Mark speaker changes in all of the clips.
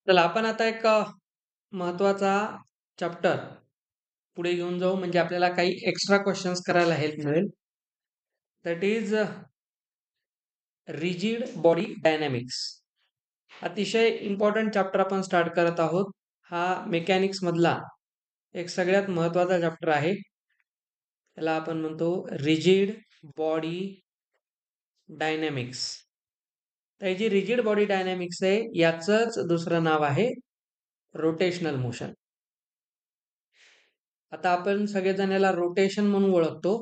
Speaker 1: चला आपण आता एक महत्त्वाचा चॅप्टर पुढे घेऊन जाऊ म्हणजे आपल्याला काही एक्स्ट्रा क्वेश्चन्स करायला हेल्प मिळेल. That is rigid body dynamics. अतिशय इम्पॉर्टंट चॅप्टर आपण स्टार्ट करत आहोत. हा मेकॅनिक्स मधला एक सगळ्यात महत्त्वाचा चॅप्टर आहे. त्याला आपण म्हणतो रिजिड बॉडी डायनॅमिक्स. तर ही जी रिजिड बॉडी डायनॅमिक्स आहे याचंच दुसरं नाव आहे रोटेशनल मोशन. आता आपण सगळेजण याला रोटेशन म्हणून ओळखतो,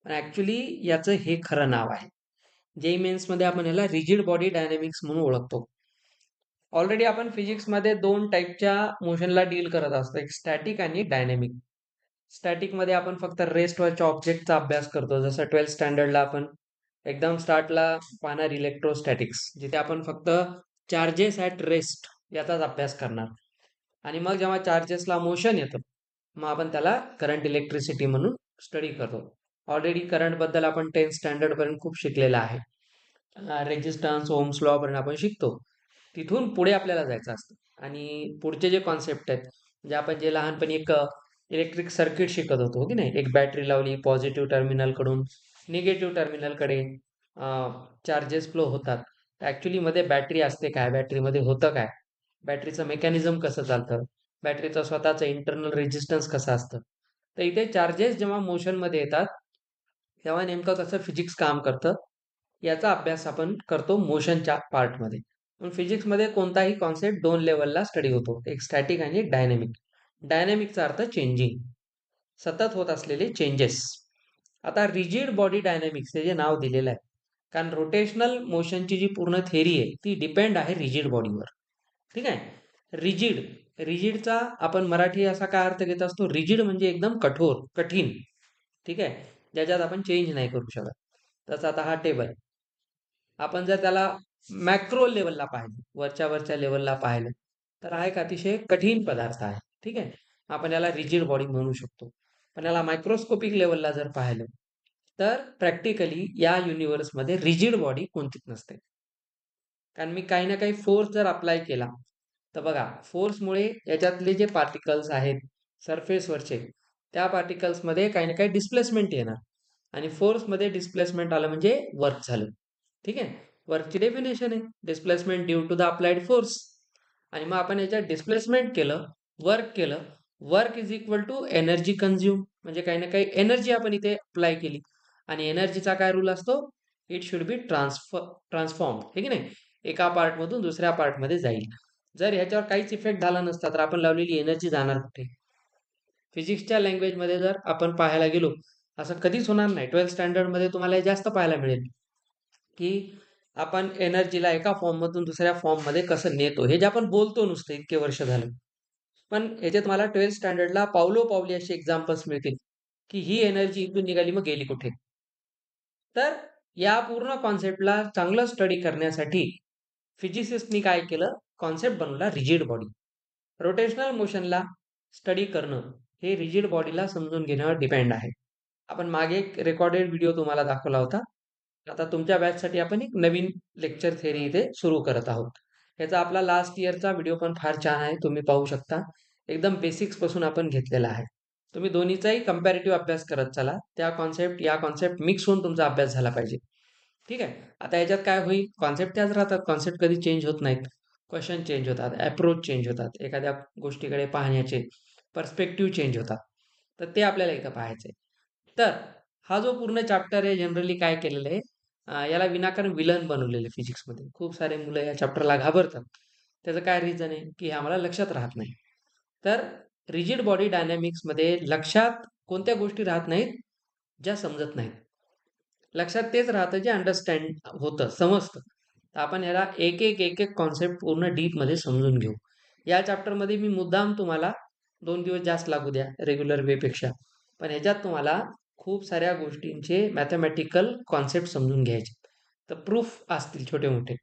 Speaker 1: पण ऍक्च्युली याचं हे खरं नाव आहे. जेई मेन्स मध्ये आपण याला रिजिड बॉडी डायनॅमिक्स म्हणून ओळखतो. ऑलरेडी आपण फिजिक्समध्ये दोन टाईपच्या मोशनला डील करत असतो, एक स्टॅटिक आणि डायनॅमिक. स्टॅटिक मध्ये आपण फक्त रेस्ट व्हायच्या ऑब्जेक्टचा अभ्यास करतो, जसं 12th स्टँडर्डला आपण एकदम स्टार्टला पाहणार इलेक्ट्रोस्टॅटिक्स, जिथे आपण फक्त चार्जेस ॲट रेस्ट याचाच अभ्यास करणार. आणि मग जेव्हा चार्जेसला मोशन येतं मग आपण त्याला करंट इलेक्ट्रिसिटी म्हणून स्टडी करतो. ऑलरेडी करंट बद्दल आपण 10th स्टँडर्ड पर्यंत खूप शिकलेलं आहे. रेजिस्टन्स, ओम्स लॉ पर्यंत आपण शिकतो. तिथून पुढे आपल्याला जायचं असतं आणि पुढचे जे कॉन्सेप्ट आहेत म्हणजे आपण जे लहानपणी एक इलेक्ट्रिक सर्किट शिकत होतो की नाही, एक बॅटरी लावली, पॉझिटिव्ह टर्मिनल कडून निगेटिव्ह टर्मिनलकडे चार्जेस फ्लो होतात. ऍक्च्युली मध्ये बॅटरी असते काय, बॅटरीमध्ये होतं काय, बॅटरीचं मेकॅनिझम कसं चालतं, बॅटरीचं स्वतःचं इंटरनल रेजिस्टन्स कसं असतं. तर इथे चार्जेस जेव्हा मोशनमध्ये येतात तेव्हा नेमकं कसं फिजिक्स काम करतं याचा अभ्यास आपण करतो मोशनच्या पार्टमध्ये. पण फिजिक्समध्ये कोणताही कॉन्सेप्ट दोन लेवलला स्टडी होतो, एक स्टॅटिक आणि एक डायनॅमिक. डायनॅमिकचा अर्थ चेंजिंग, सतत होत असलेले चेंजेस. आता रिजिड बॉडी डायनॅमिक्स हे जे नाव दिलेलं आहे, कारण रोटेशनल मोशनची जी पूर्ण थेरी आहे ती डिपेंड आहे रिजिड बॉडीवर. ठीक आहे. रिजिड, रिजिडचा आपण मराठी असा काय अर्थ घेत असतो, रिजिड म्हणजे एकदम कठोर, कठीण. ठीक आहे, ज्याच्यात आपण चेंज नाही करू शकत. तसं आता हा टेबल आपण जर त्याला मॅक्रो लेवलला पाहिलं, वरच्या लेवलला पाहिलं तर हा एक अतिशय कठीण पदार्थ आहे. ठीक आहे, आपण याला रिजिड बॉडी म्हणू शकतो. पण याला मायक्रोस्कोपिक लेवलला जर पाहिलं तर प्रॅक्टिकली या युनिव्हर्समध्ये रिजिड बॉडी कोणतीच नसते. कारण मी काही ना काही फोर्स जर अप्लाय केला तर बघा, फोर्समुळे याच्यातले जे पार्टिकल्स आहेत सरफेसवरचे, त्या पार्टिकल्समध्ये काही ना काही डिस्प्लेसमेंट येणार आणि फोर्समध्ये डिस्प्लेसमेंट आलं म्हणजे वर्क झालं. ठीक आहे, वर्कची डेफिनेशन आहे displacement due to the applied force. आणि मग आपण याच्यात डिस्प्लेसमेंट केलं, वर्क केलं, work is equal to energy consume, म्हणजे काही ना काही एनर्जी आपण इथे अप्लाय केली. आणि एनर्जीचा काय रूल असतो, इट शुड बी ट्रान्सफॉर्म. ठीक आहे नाही, एका पार्टमधून दुसऱ्या पार्टमध्ये जाईल. जर ह्याच्यावर काहीच इफेक्ट झाला नसता तर आपण लावलेली एनर्जी जाणार कुठे. फिजिक्सच्या लँग्वेजमध्ये जर आपण पाहायला गेलो असं कधीच होणार नाही. 12th स्टँडर्डमध्ये तुम्हाला हे जास्त पाहायला मिळेल की आपण एनर्जीला एका फॉर्ममधून दुसऱ्या फॉर्ममध्ये कसं नेतो, हे जे आपण बोलतो नुसतं इतके वर्ष झालं. पण याच्यात मला 12th स्टँडर्डला पावलो पावली अशी एक्झाम्पल्स मिळतील की ही एनर्जी इथून निघाली मग गेली कुठे. तर या पूर्ण कॉन्सेप्टला चांगलं स्टडी करण्यासाठी फिजिसिस्टनी काय केलं, कॉन्सेप्ट बनवला रिजिड बॉडी. रोटेशनल मोशनला स्टडी करणं हे रिजिड बॉडीला समजून घेण्यावर डिपेंड आहे. आपण मागे एक रेकॉर्डेड व्हिडिओ तुम्हाला दाखवला होता. आता तुमच्या बॅचसाठी आपण एक नवीन लेक्चर थेरी इथे सुरू करत आहोत. याचा आपला लास्ट इयरचा व्हिडिओ पण फार छान आहे, तुम्ही पाहू शकता. एकदम बेसिक्स पासून आपण घेतलेला आहे. तुम्ही दोन्हीचाही कंपॅरेटिव्ह अभ्यास करत चला, त्या कॉन्सेप्ट या कॉन्सेप्ट मिक्स होऊन तुमचा अभ्यास झाला पाहिजे. ठीक आहे, आता याच्यात काय होईल, कॉन्सेप्ट त्याच राहतात, कॉन्सेप्ट कधी चेंज होत नाहीत. क्वेश्चन चेंज होतात, अप्रोच चेंज होतात, एखाद्या गोष्टीकडे पाहण्याचे पर्स्पेक्टिव्ह चेंज होतात. तर ते आपल्याला इथं पाहायचंय. तर हा जो पूर्ण चॅप्टर आहे जनरली काय केलेलं आहे, याला विनाकारण विलन बनवलेलं फिजिक्समध्ये. खूप सारे मुलं या चॅप्टरला घाबरतात. त्याचं काय रिझन आहे की हे आम्हाला लक्षात राहत नाही. तर रिजिड बॉडी डायनॅमिक्समध्ये लक्षात कोणत्या गोष्टी राहत नाहीत, ज्या समजत नाहीत. लक्षात तेच राहतं जे अंडरस्टँड होतं, समजतं. तर आपण ह्याला एक एक एक एक कॉन्सेप्ट पूर्ण डीपमध्ये समजून घेऊ. या चॅप्टरमध्ये मी मुद्दाम तुम्हाला 2 दिवस जास्त लागू द्या रेग्युलर वेपेक्षा, पण ह्याच्यात तुम्हाला खूप साऱ्या गोष्टींचे मॅथमॅटिकल कॉन्सेप्ट समजून घ्यायचे. तर प्रूफ असतील छोटे मोठे.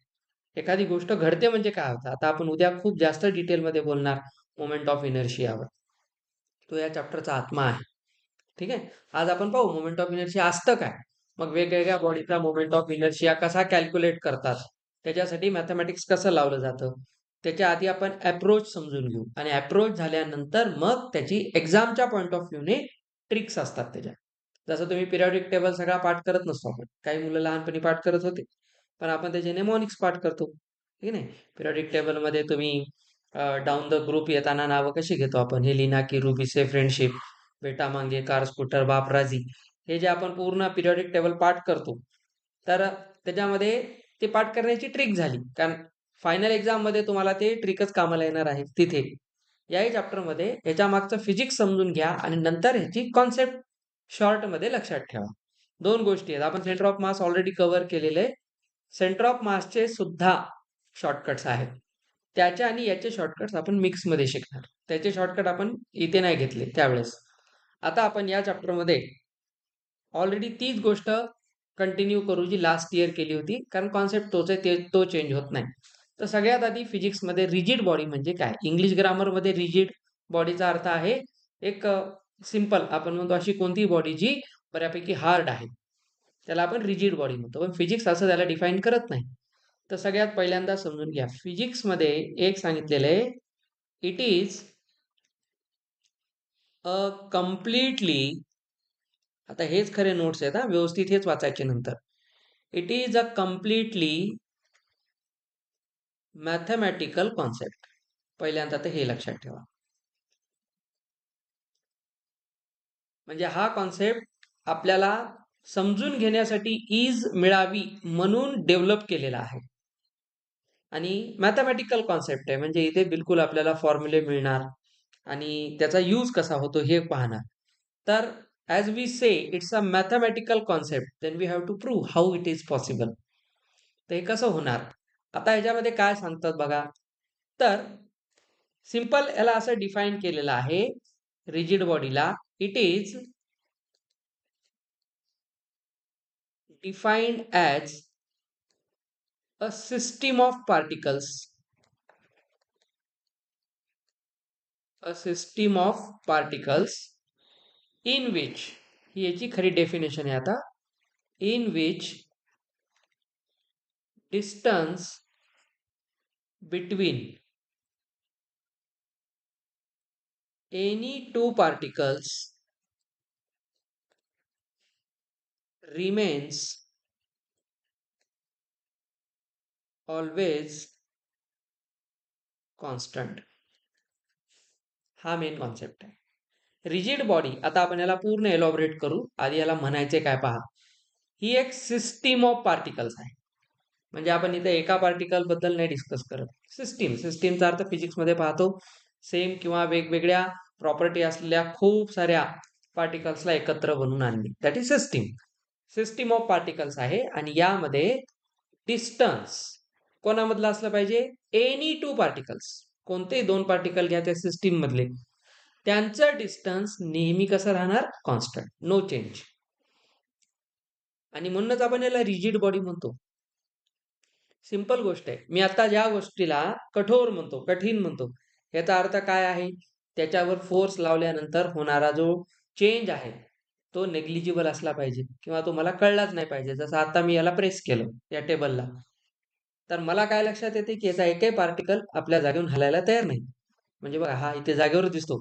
Speaker 1: एखादी गोष्ट घडते म्हणजे काय होतं, आता आपण उद्या खूप जास्त डिटेलमध्ये बोलणार मोमेंट ऑफ इनर्शियावर. तो या चॅप्टरचा आत्मा आहे. ठीक आहे, आज आपण पाहू मोमेंट ऑफ इनर्शिया असतं काय, मग वेगवेगळ्या बॉडीचा मोमेंट ऑफ इनर्शिया कसा कॅल्क्युलेट करतात, त्याच्यासाठी मॅथमॅटिक्स कसं लावलं जातं, त्याच्या आधी आपण अप्रोच समजून घेऊ आणि अप्रोच झाल्यानंतर मग त्याची एक्झामच्या पॉईंट ऑफ व्ह्यूने ट्रिक्स असतात त्याच्या. जसं तुम्ही पिरियॉडिक टेबल सगळा पाठ करत नसतो आपण, काही मुलं लहानपणी पाठ करत होते, पण आपण त्याचे नेमॉनिक्स पाठ करतो, ठीक नाही. पिरियॉडिक टेबलमध्ये तुम्ही डाऊन द ग्रुप येताना नावं कशी घेतो आपण, हे लिना की रुबीसे फ्रेंडशिप, बेटा मांगे कार स्कूटर बाप राजी, हे जे आपण पूर्ण पिरियॉडिक टेबल पाठ करतो, तर त्याच्यामध्ये ते पाठ करण्याची ट्रिक झाली, कारण फायनल एक्झाम मध्ये तुम्हाला ते ट्रिकच कामाला येणार आहे तिथे. याही चॅप्टरमध्ये याच्या मागचं फिजिक्स समजून घ्या आणि नंतर ह्याची कॉन्सेप्ट शॉर्ट मध्ये लक्षात ठेवा. दोन गोष्टी आहेत. आपण centre of mass already cover केलेले. सेंटर ऑफ मासचे सुद्धा शॉर्टकट्स आहेत. त्याचे आणि याचे शॉर्टकट्स आपण मिक्स मध्ये शिकणार. त्याचे शॉर्टकट आपण इथे नाही घेतले त्यावेळेस. आता आपण या चॅप्टरमध्ये ऑलरेडी तीच गोष्ट कंटिन्यू करू जी लास्ट इयर केली होती, कारण कॉन्सेप्ट तोच आहे, तो चेंज होत नाही. तर सगळ्यात आधी फिजिक्समध्ये रिजिड बॉडी म्हणजे काय, इंग्लिश ग्रामरमध्ये रिजिड बॉडीचा अर्थ आहे एक सिंपल, आपण म्हणतो अशी कोणतीही बॉडी जी बऱ्यापैकी हार्ड आहे, त्याला आपण रिजिड बॉडी म्हणतो. पण फिजिक्स असं त्याला डिफाईन करत नाही. तर सगळ्यात पहिल्यांदा समजून घ्या, फिजिक्समध्ये एक सांगितलेलं आहे, इट इज अ कम्प्लिटली, आता हेच खरे नोट्स आहेत हा, व्यवस्थित हेच वाचायचे नंतर. It is a completely mathematical concept. पहिल्यांदा तर हे लक्षात ठेवा. म्हणजे हा कॉन्सेप्ट आपल्याला समजून घेण्यासाठी ईज मिळावी म्हणून डेव्हलप केलेला आहे. आणि मॅथमॅटिकल कॉन्सेप्ट आहे, म्हणजे इथे बिलकुल आपल्याला फॉर्म्युले मिळणार आणि त्याचा यूज कसा होतो हे पाहणार. तर as we say it's a mathematical concept, then we have to prove how it is possible. तर हे कसं होणार, आता ह्याच्यामध्ये काय सांगतात बघा. तर सिंपल याला असं डिफाईन केलेलं आहे रिजिड बॉडीला, it is defined as a system of particles, a system of particles in which, ही याची खरी डेफिनेशन आहे आता, in which distance between any two particles remains always constant. हा मेन कॉन्सेप्ट आहे. रिजिड बॉडी, आता आपण याला पूर्ण एलॉबरेट करू. आधी याला म्हणायचे काय पहा. ही एक सिस्टीम ऑफ पार्टिकल्स आहे. म्हणजे आपण इथे एका पार्टिकल बद्दल नाही डिस्कस करत. सिस्टीमचा अर्थ फिजिक्समध्ये पाहतो सेम किंवा वेगवेगळ्या प्रॉपर्टी असलेल्या खूप साऱ्या पार्टिकल्सला एकत्र बनवून आणणे, that is system. System of particles आहे आणि यामध्ये डिस्टन्स कोणामधलं असलं पाहिजे, एनी टू पार्टिकल्स, कोणते दोन पार्टिकल घ्या त्या सिस्टीम मधले, त्यांचं डिस्टन्स नेहमी कसं राहणार, कॉन्स्टंट, नो चेंज. आणि म्हणूनच आपण याला रिजिड बॉडी म्हणतो. सिंपल गोष्ट आहे. मी आता ज्या गोष्टीला कठोर म्हणतो, कठीण म्हणतो, याचा अर्थ काय आहे, त्याच्यावर फोर्स लावल्यानंतर होणारा जो चेंज आहे तो नेग्लिजिबल असला पाहिजे किंवा तो मला कळलाच नाही पाहिजे. जसं आता मी याला प्रेस केलं या टेबलला, तर मला काय लक्षात येते की याचा एकही पार्टिकल आपल्या जागेवरून हलायला तयार नाही. म्हणजे बघा हा इथे जागेवर दिसतो,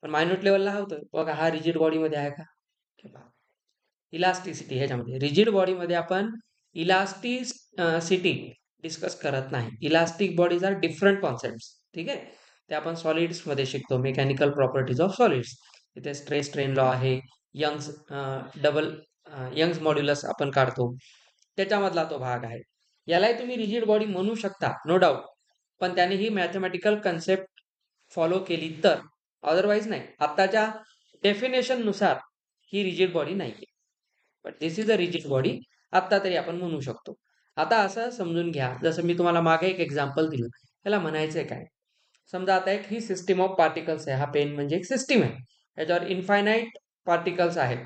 Speaker 1: पण मायन्यूट लेवलला हा होतं. बघा हा रिजिड बॉडीमध्ये आहे का, इलास्टिसिटी, ह्याच्यामध्ये रिजिड बॉडीमध्ये आपण इलास्टिसिटी डिस्कस करत नाही. Elastic bodies are different concept, ठीक आहे. ते आपण सॉलिड्स मध्ये शिकतो, मेकॅनिकल प्रॉपर्टीज ऑफ सॉलिड्स. इथे स्ट्रेस स्ट्रेन लॉ आहे, यंग्स यंग्स मॉड्युलस आपण काढतो, त्याच्यामधला तो भाग आहे. यालाही तुम्ही रिजिड बॉडी म्हणू शकता, नो डाऊट, पण त्याने ही मॅथमॅटिकल कन्सेप्ट फॉलो केली तर, अदरवाईज नाही. आताच्या डेफिनेशन नुसार ही रिजिड बॉडी नाहीये, but this is a rigid body, आत्ता तरी आपण म्हणू शकतो. आता असं समजून घ्या, जसं मी तुम्हाला मागे एक एक्झाम्पल दिलं, त्याला म्हणायचंय काय. समजा आता एक ही सिस्टीम ऑफ पार्टिकल्स आहे, हा पेन म्हणजे एक सिस्टीम आहे, याच्यावर इन्फायनाईट पार्टिकल्स आहेत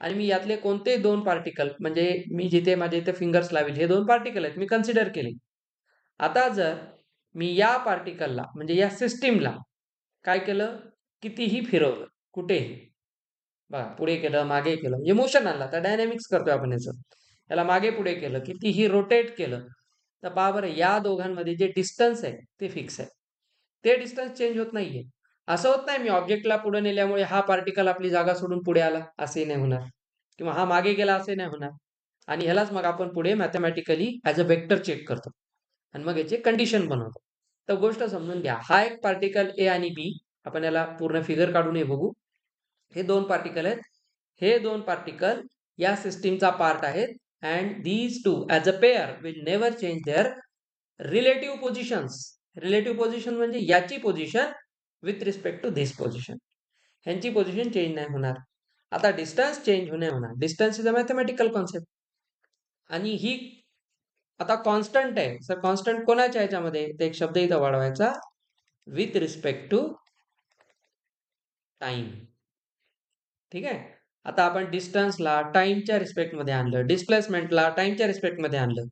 Speaker 1: आणि मी यातले कोणते दोन पार्टिकल, म्हणजे मी जिथे माझे इथे फिंगर्स लावेल हे दोन पार्टिकल आहेत, मी कन्सिडर केले. आता जर मी या पार्टिकलला म्हणजे या सिस्टीमला काय केलं, कितीही फिरवलं, कुठेही बघा, पुढे केलं मागे केलं, म्हणजे मोशन आणला, तर डायनॅमिक्स करतोय आपण याचं, याला मागे पुढे केलं, कितीही रोटेट केलं, तर पहा बरं, या दोघांमध्ये जे डिस्टन्स आहे ते फिक्स आहे. ते डिस्टन्स चेंज होत नाहीये. असं होत नाही मी ऑब्जेक्टला पुढे नेल्यामुळे हा पार्टिकल आपली जागा सोडून पुढे आला, असंही नाही होणार. किंवा हा मागे गेला असंही नाही होणार. आणि ह्यालाच मग आपण पुढे mathematically as a vector check करतो. आणि मग याची कंडिशन बनवतो. तर गोष्ट समजून घ्या. हा एक पार्टिकल ए आणि बी, आपण याला पूर्ण फिगर काढून हे बघू. हे दोन पार्टिकल आहेत. हे दोन पार्टिकल या सिस्टीमचा पार्ट आहेत. And these two as a pair will never change their relative positions. Relative position म्हणजे याची position with respect to this position. ह्यांची पोझिशन चेंज नाही होणार. आता डिस्टन्स चेंज नाही होणार. Distance is a mathematical concept. आणि ही आता कॉन्स्टंट आहे. सर कॉन्स्टंट कोणाच्या ह्याच्यामध्ये? ते एक शब्द इथं वाढवायचा, विथ रिस्पेक्ट टू टाइम. ठीक आहे. आता आपण डिस्टन्सला टाइमच्या रिस्पेक्टमध्ये आणलं, डिस्प्लेसमेंटला टाइमच्या रिस्पेक्टमध्ये आणलं,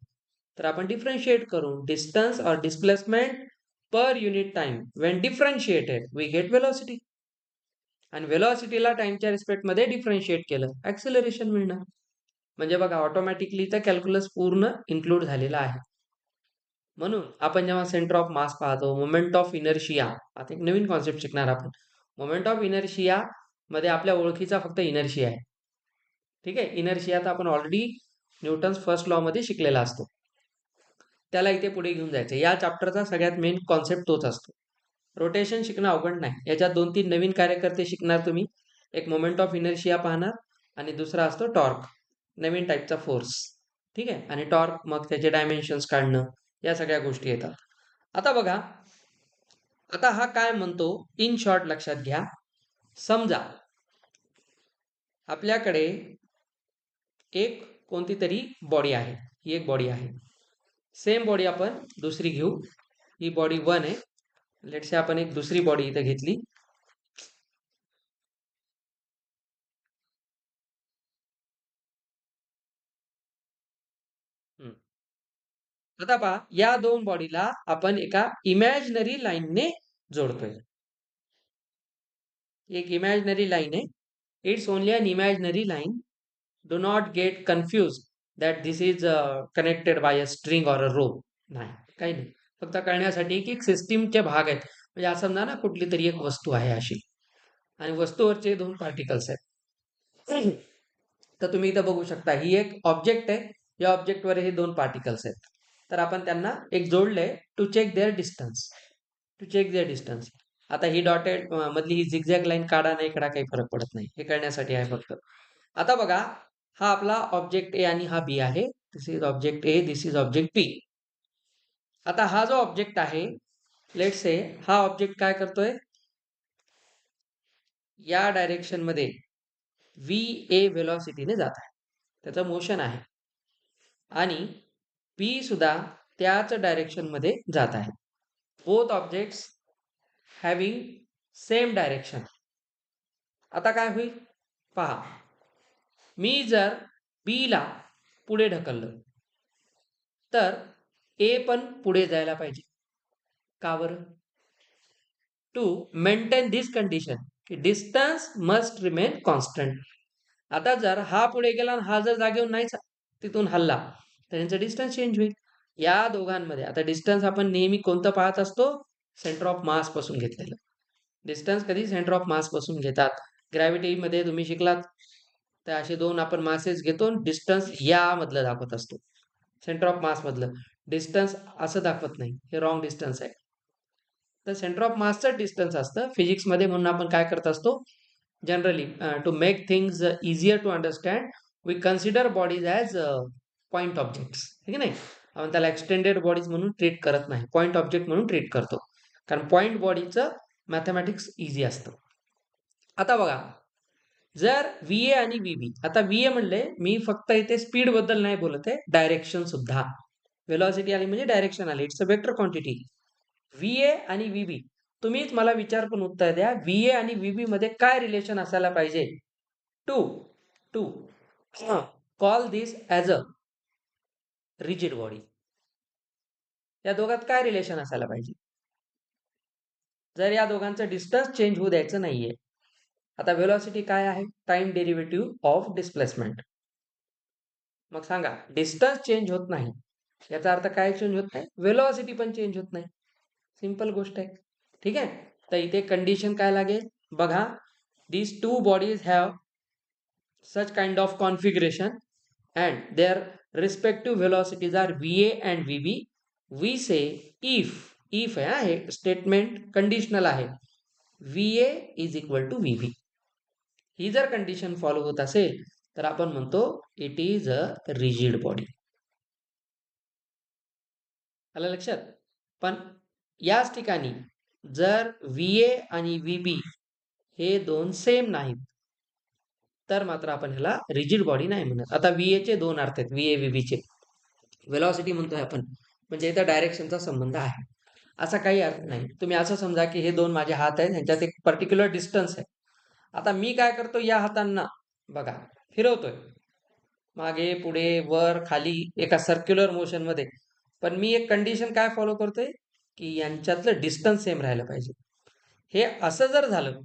Speaker 1: तर आपण डिफरन्शिएट करू. Distance or displacement per unit time when differentiated we get velocity. आणि वेलॉसिटीला टाइमच्या रिस्पेक्टमध्ये डिफरन्शिएट केलं, ऍक्सेलरेशन मिळणार. म्हणजे बघा, ऑटोमॅटिकली तर कॅल्क्युलस पूर्ण इन्क्लूड झालेला आहे. म्हणून आपण जेव्हा सेंटर ऑफ मास पाहतो, मोमेंट ऑफ इनर्शिया, आता एक नवीन कॉन्सेप्ट शिकणार आपण. मोमेंट ऑफ इनर्शिया मध्ये आपल्या ओळखीचा फक्त इनर्शिया आहे. ठीक आहे. इनर्शिया तर आपण ऑलरेडी न्यूटन्स फर्स्ट लॉ मध्ये शिकलेला असतो. त्याला इथे पुढे घेऊन जायचं. या चॅप्टरचा सगळ्यात मेन कॉन्सेप्ट तोच असतो. रोटेशन शिकणं अवघड नाही. याच्यात 2-3 नवीन कार्यकर्ते शिकणार तुम्ही. एक मोमेंट ऑफ इनर्शिया पाहणार आणि दुसरा असतो टॉर्क, नवीन टाईपचा फोर्स. ठीक आहे. आणि टॉर्क मग त्याचे डायमेन्शन्स काढणं, या सगळ्या गोष्टी येतात. आता बघा, आता हा काय म्हणतो इन शॉर्ट लक्षात घ्या. समजा आपल्याकडे एक कोणती तरी बॉडी आहे. ही एक बॉडी आहे. सेम बॉडी आपण दुसरी घेऊ. ही बॉडी 1 आहे. लेट्स से आपण एक दुसरी बॉडी इथे घेतली. आता पहा, या दोन बॉडीला आपण एका इमॅजिनरी लाईनने जोडतोय. एक इमॅजिनरी लाईन आहे. It's only an imaginary line. Do not get confuse that this is connected by a string or a rope. नाही, काही नाही. फक्त कळण्यासाठी की सिस्टीमचे भाग आहेत. म्हणजे असं समजा ना, कुठली तरी एक वस्तू आहे अशी, आणि वस्तूवरचे दोन पार्टिकल्स आहेत. तर तुम्ही इथं बघू शकता, ही एक ऑब्जेक्ट आहे. या ऑब्जेक्टवर हे दोन पार्टिकल्स आहेत. तर आपण त्यांना एक जोडले to check their distance. To check their distance. आता ही डॉटेड मधली ही झिगझॅग लाईन काढा नाही काढा काही फरक पडत नाही. हे कळण्यासाठी आहे फक्त. आता बघा, हा आपला ऑब्जेक्ट ए आणि हा बी आहे. This is object A, this is object B. आता हा जो ऑब्जेक्ट आहे, लेट्स से हा ऑब्जेक्ट काय करतोय, या डायरेक्शन मध्ये व्ही ए व्हेलॉसिटीने जात आहे. त्याचं मोशन आहे. आणि बी सुद्धा त्याच डायरेक्शन मध्ये जात आहे. Both objects having same direction. आता काय होईल पहा, मी जर बी ला पुढे ढकललं तर ए पण पुढे जायला पाहिजे. का बरं? टू मेंटेन दिस कंडिशन की डिस्टन्स मस्ट रिमेन कॉन्स्टंट. आता जर हा पुढे गेला आणि हा जर जागेवर नाहीच तिथून हल्ला, तर यांचं डिस्टन्स चेंज होईल. या दोघांमध्ये आता डिस्टन्स आपण नेहमी कोणतं पाहत असतो? सेंटर ऑफ मास पासून घेतलेलं. डिस्टन्स कधी सेंटर ऑफ मास पासून घेतात. ग्रॅव्हिटीमध्ये तुम्ही शिकलात, तर असे दोन आपण मासेस घेतो, डिस्टन्स या मधलं दाखवत असतो. सेंटर ऑफ मास मधलं डिस्टन्स असं दाखवत नाही, हे रॉंग डिस्टन्स आहे. तर सेंटर ऑफ मासचं डिस्टन्स असतं फिजिक्समध्ये. म्हणून आपण काय करत असतो generally, to make things easier to understand, we consider bodies as point objects. ठीक आहे नाही, आपण त्याला एक्सटेंडेड बॉडीज म्हणून ट्रीट करत नाही, पॉईंट ऑब्जेक्ट म्हणून ट्रीट करतो. कारण पॉईंट बॉडीचं मॅथमॅटिक्स इझी असतं. आता बघा, जर व्ही ए आणि व्ही बी, आता व्ही ए म्हणले मी फक्त इथे स्पीड बद्दल नाही बोलत आहे, डायरेक्शन सुद्धा. व्हेलॉसिटी आली म्हणजे डायरेक्शन आली, it's a vector quantity. V A आणि व्ही बी, तुम्हीच मला विचार पण उत्तर द्या, व्ही ए आणि व्ही बी मध्ये काय रिलेशन असायला पाहिजे? To to call this as a rigid body. या दोघात काय रिलेशन असायला पाहिजे? जर या दोघांचं डिस्टन्स चेंज होऊ द्यायचं नाहीये. आता व्हेलॉसिटी काय आहे? Time derivative of displacement. मग सांगा, डिस्टन्स चेंज होत नाही याचा अर्थ काय चेंज होत नाही, व्हेलॉसिटी पण चेंज होत नाही. सिंपल गोष्ट आहे. ठीक आहे. तर इथे कंडिशन काय लागेल बघा, these two bodies have such kind of configuration and their respective velocities are va and vb. We say if आहे स्टेटमेंट कंडिशनल आहे, va is equal to vb. ही जर कंडिशन फॉलो होत असेल तर आपण म्हणतो it is a rigid body. आलं लक्षात. पण याच ठिकाणी जर VA आणि VB हे दोन सेम नाहीत तर मात्र आपण ह्याला रिजिड बॉडी नाही म्हणत. आता VA चे दोन अर्थ आहेत, VA VB चे. व्हेलॉसिटी म्हणतोय आपण, म्हणजे इथं डायरेक्शनचा संबंध आहे, असा काही अर्थ नाही. तुम्ही असं समजा की हे दोन माझे हात आहेत, ह्यांच्यात एक पर्टिक्युलर डिस्टन्स आहे. आता मी काय करतो, या हातांना बघा फिरवतोय मागे पुढे वर खाली एका सर्क्युलर मोशन मध्ये. पण मी एक कंडिशन काय फॉलो करतोय की यांच्यातलं डिस्टन्स सेम राहायला पाहिजे. हे असं जर झालं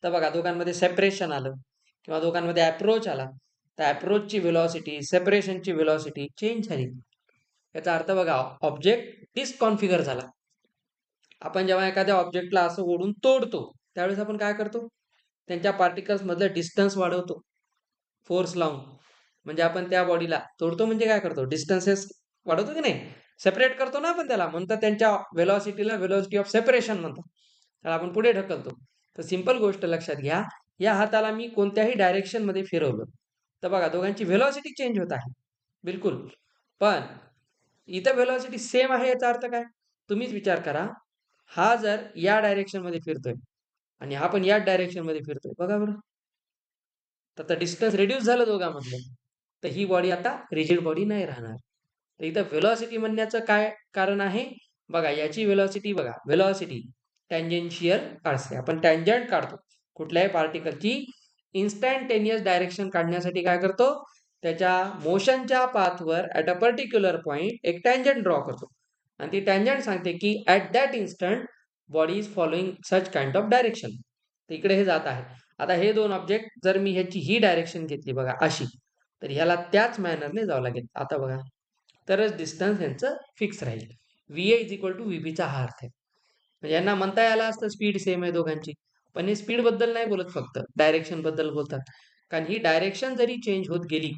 Speaker 1: तर बघा दोघांमध्ये सेपरेशन आलं किंवा दोघांमध्ये अप्रोच आला तर अप्रोचची व्हेलॉसिटी सेपरेशनची व्हेलॉसिटी चेंज झाली. याचा अर्थ बघा ऑब्जेक्ट डिस्कॉन्फिगर झाला. आपण जेव्हा एखाद्या ऑब्जेक्टला असं ओढून तोडतो त्यावेळेस आपण काय करतो, त्यांच्या पार्टिकल्स मधलं डिस्टन्स वाढवतो फोर्स लावून. म्हणजे आपण त्या बॉडीला तोडतो म्हणजे काय करतो, डिस्टन्सेस वाढवतो की नाही, सेपरेट करतो ना आपण त्याला, म्हणतात त्यांच्या व्हेलॉसिटीला व्हेलॉसिटी ऑफ सेपरेशन म्हणतात, त्याला आपण पुढे ढकलतो. तर सिंपल गोष्ट लक्षात घ्या, या हाताला मी कोणत्याही डायरेक्शन मध्ये फिरवलं तर बघा दोघांची व्हेलॉसिटी चेंज होत आहे बिलकुल. पण इथं व्हेलॉसिटी सेम आहे, याचा अर्थ काय, तुम्हीच विचार करा. हा जर या डायरेक्शन मध्ये फिरतोय आणि हा पण याच डायरेक्शन मध्ये फिरतोय, बघा बरं, तर डिस्टन्स रिड्यूस झालं दोघांमधलं, तर ही बॉडी आता रिजिड बॉडी नाही राहणार. तर इथं व्हेलॉसिटी म्हणण्याचं काय कारण आहे बघा, याची व्हेलॉसिटी बघा, व्हेलॉसिटी टँजेन्शियल असते. आपण टँजंट काढतो कुठल्याही पार्टिकलची, इन्स्टंटेनियस डायरेक्शन काढण्यासाठी काय करतो, त्याच्या मोशनच्या पाथवर ॲट अ पर्टिक्युलर पॉइंट एक टँजंट ड्रॉ करतो आणि ती टँजंट सांगते की at that instant body is following such kind of direction. तर इकडे हे जात आहे. आता हे दोन ऑब्जेक्ट जर मी ह्याची ही डायरेक्शन घेतली बघा अशी, तर ह्याला त्याच मॅनरने जावं लागेल. आता बघा, तरच डिस्टन्स यांचं फिक्स राहील. VA is equal to VB हा अर्थ आहे. म्हणजे यांना म्हणता यायला असतं स्पीड सेम आहे दोघांची, पण हे स्पीड बद्दल नाही बोलत, फक्त डायरेक्शन बद्दल बोलतात. कारण ही डायरेक्शन जरी चेंज होत गेली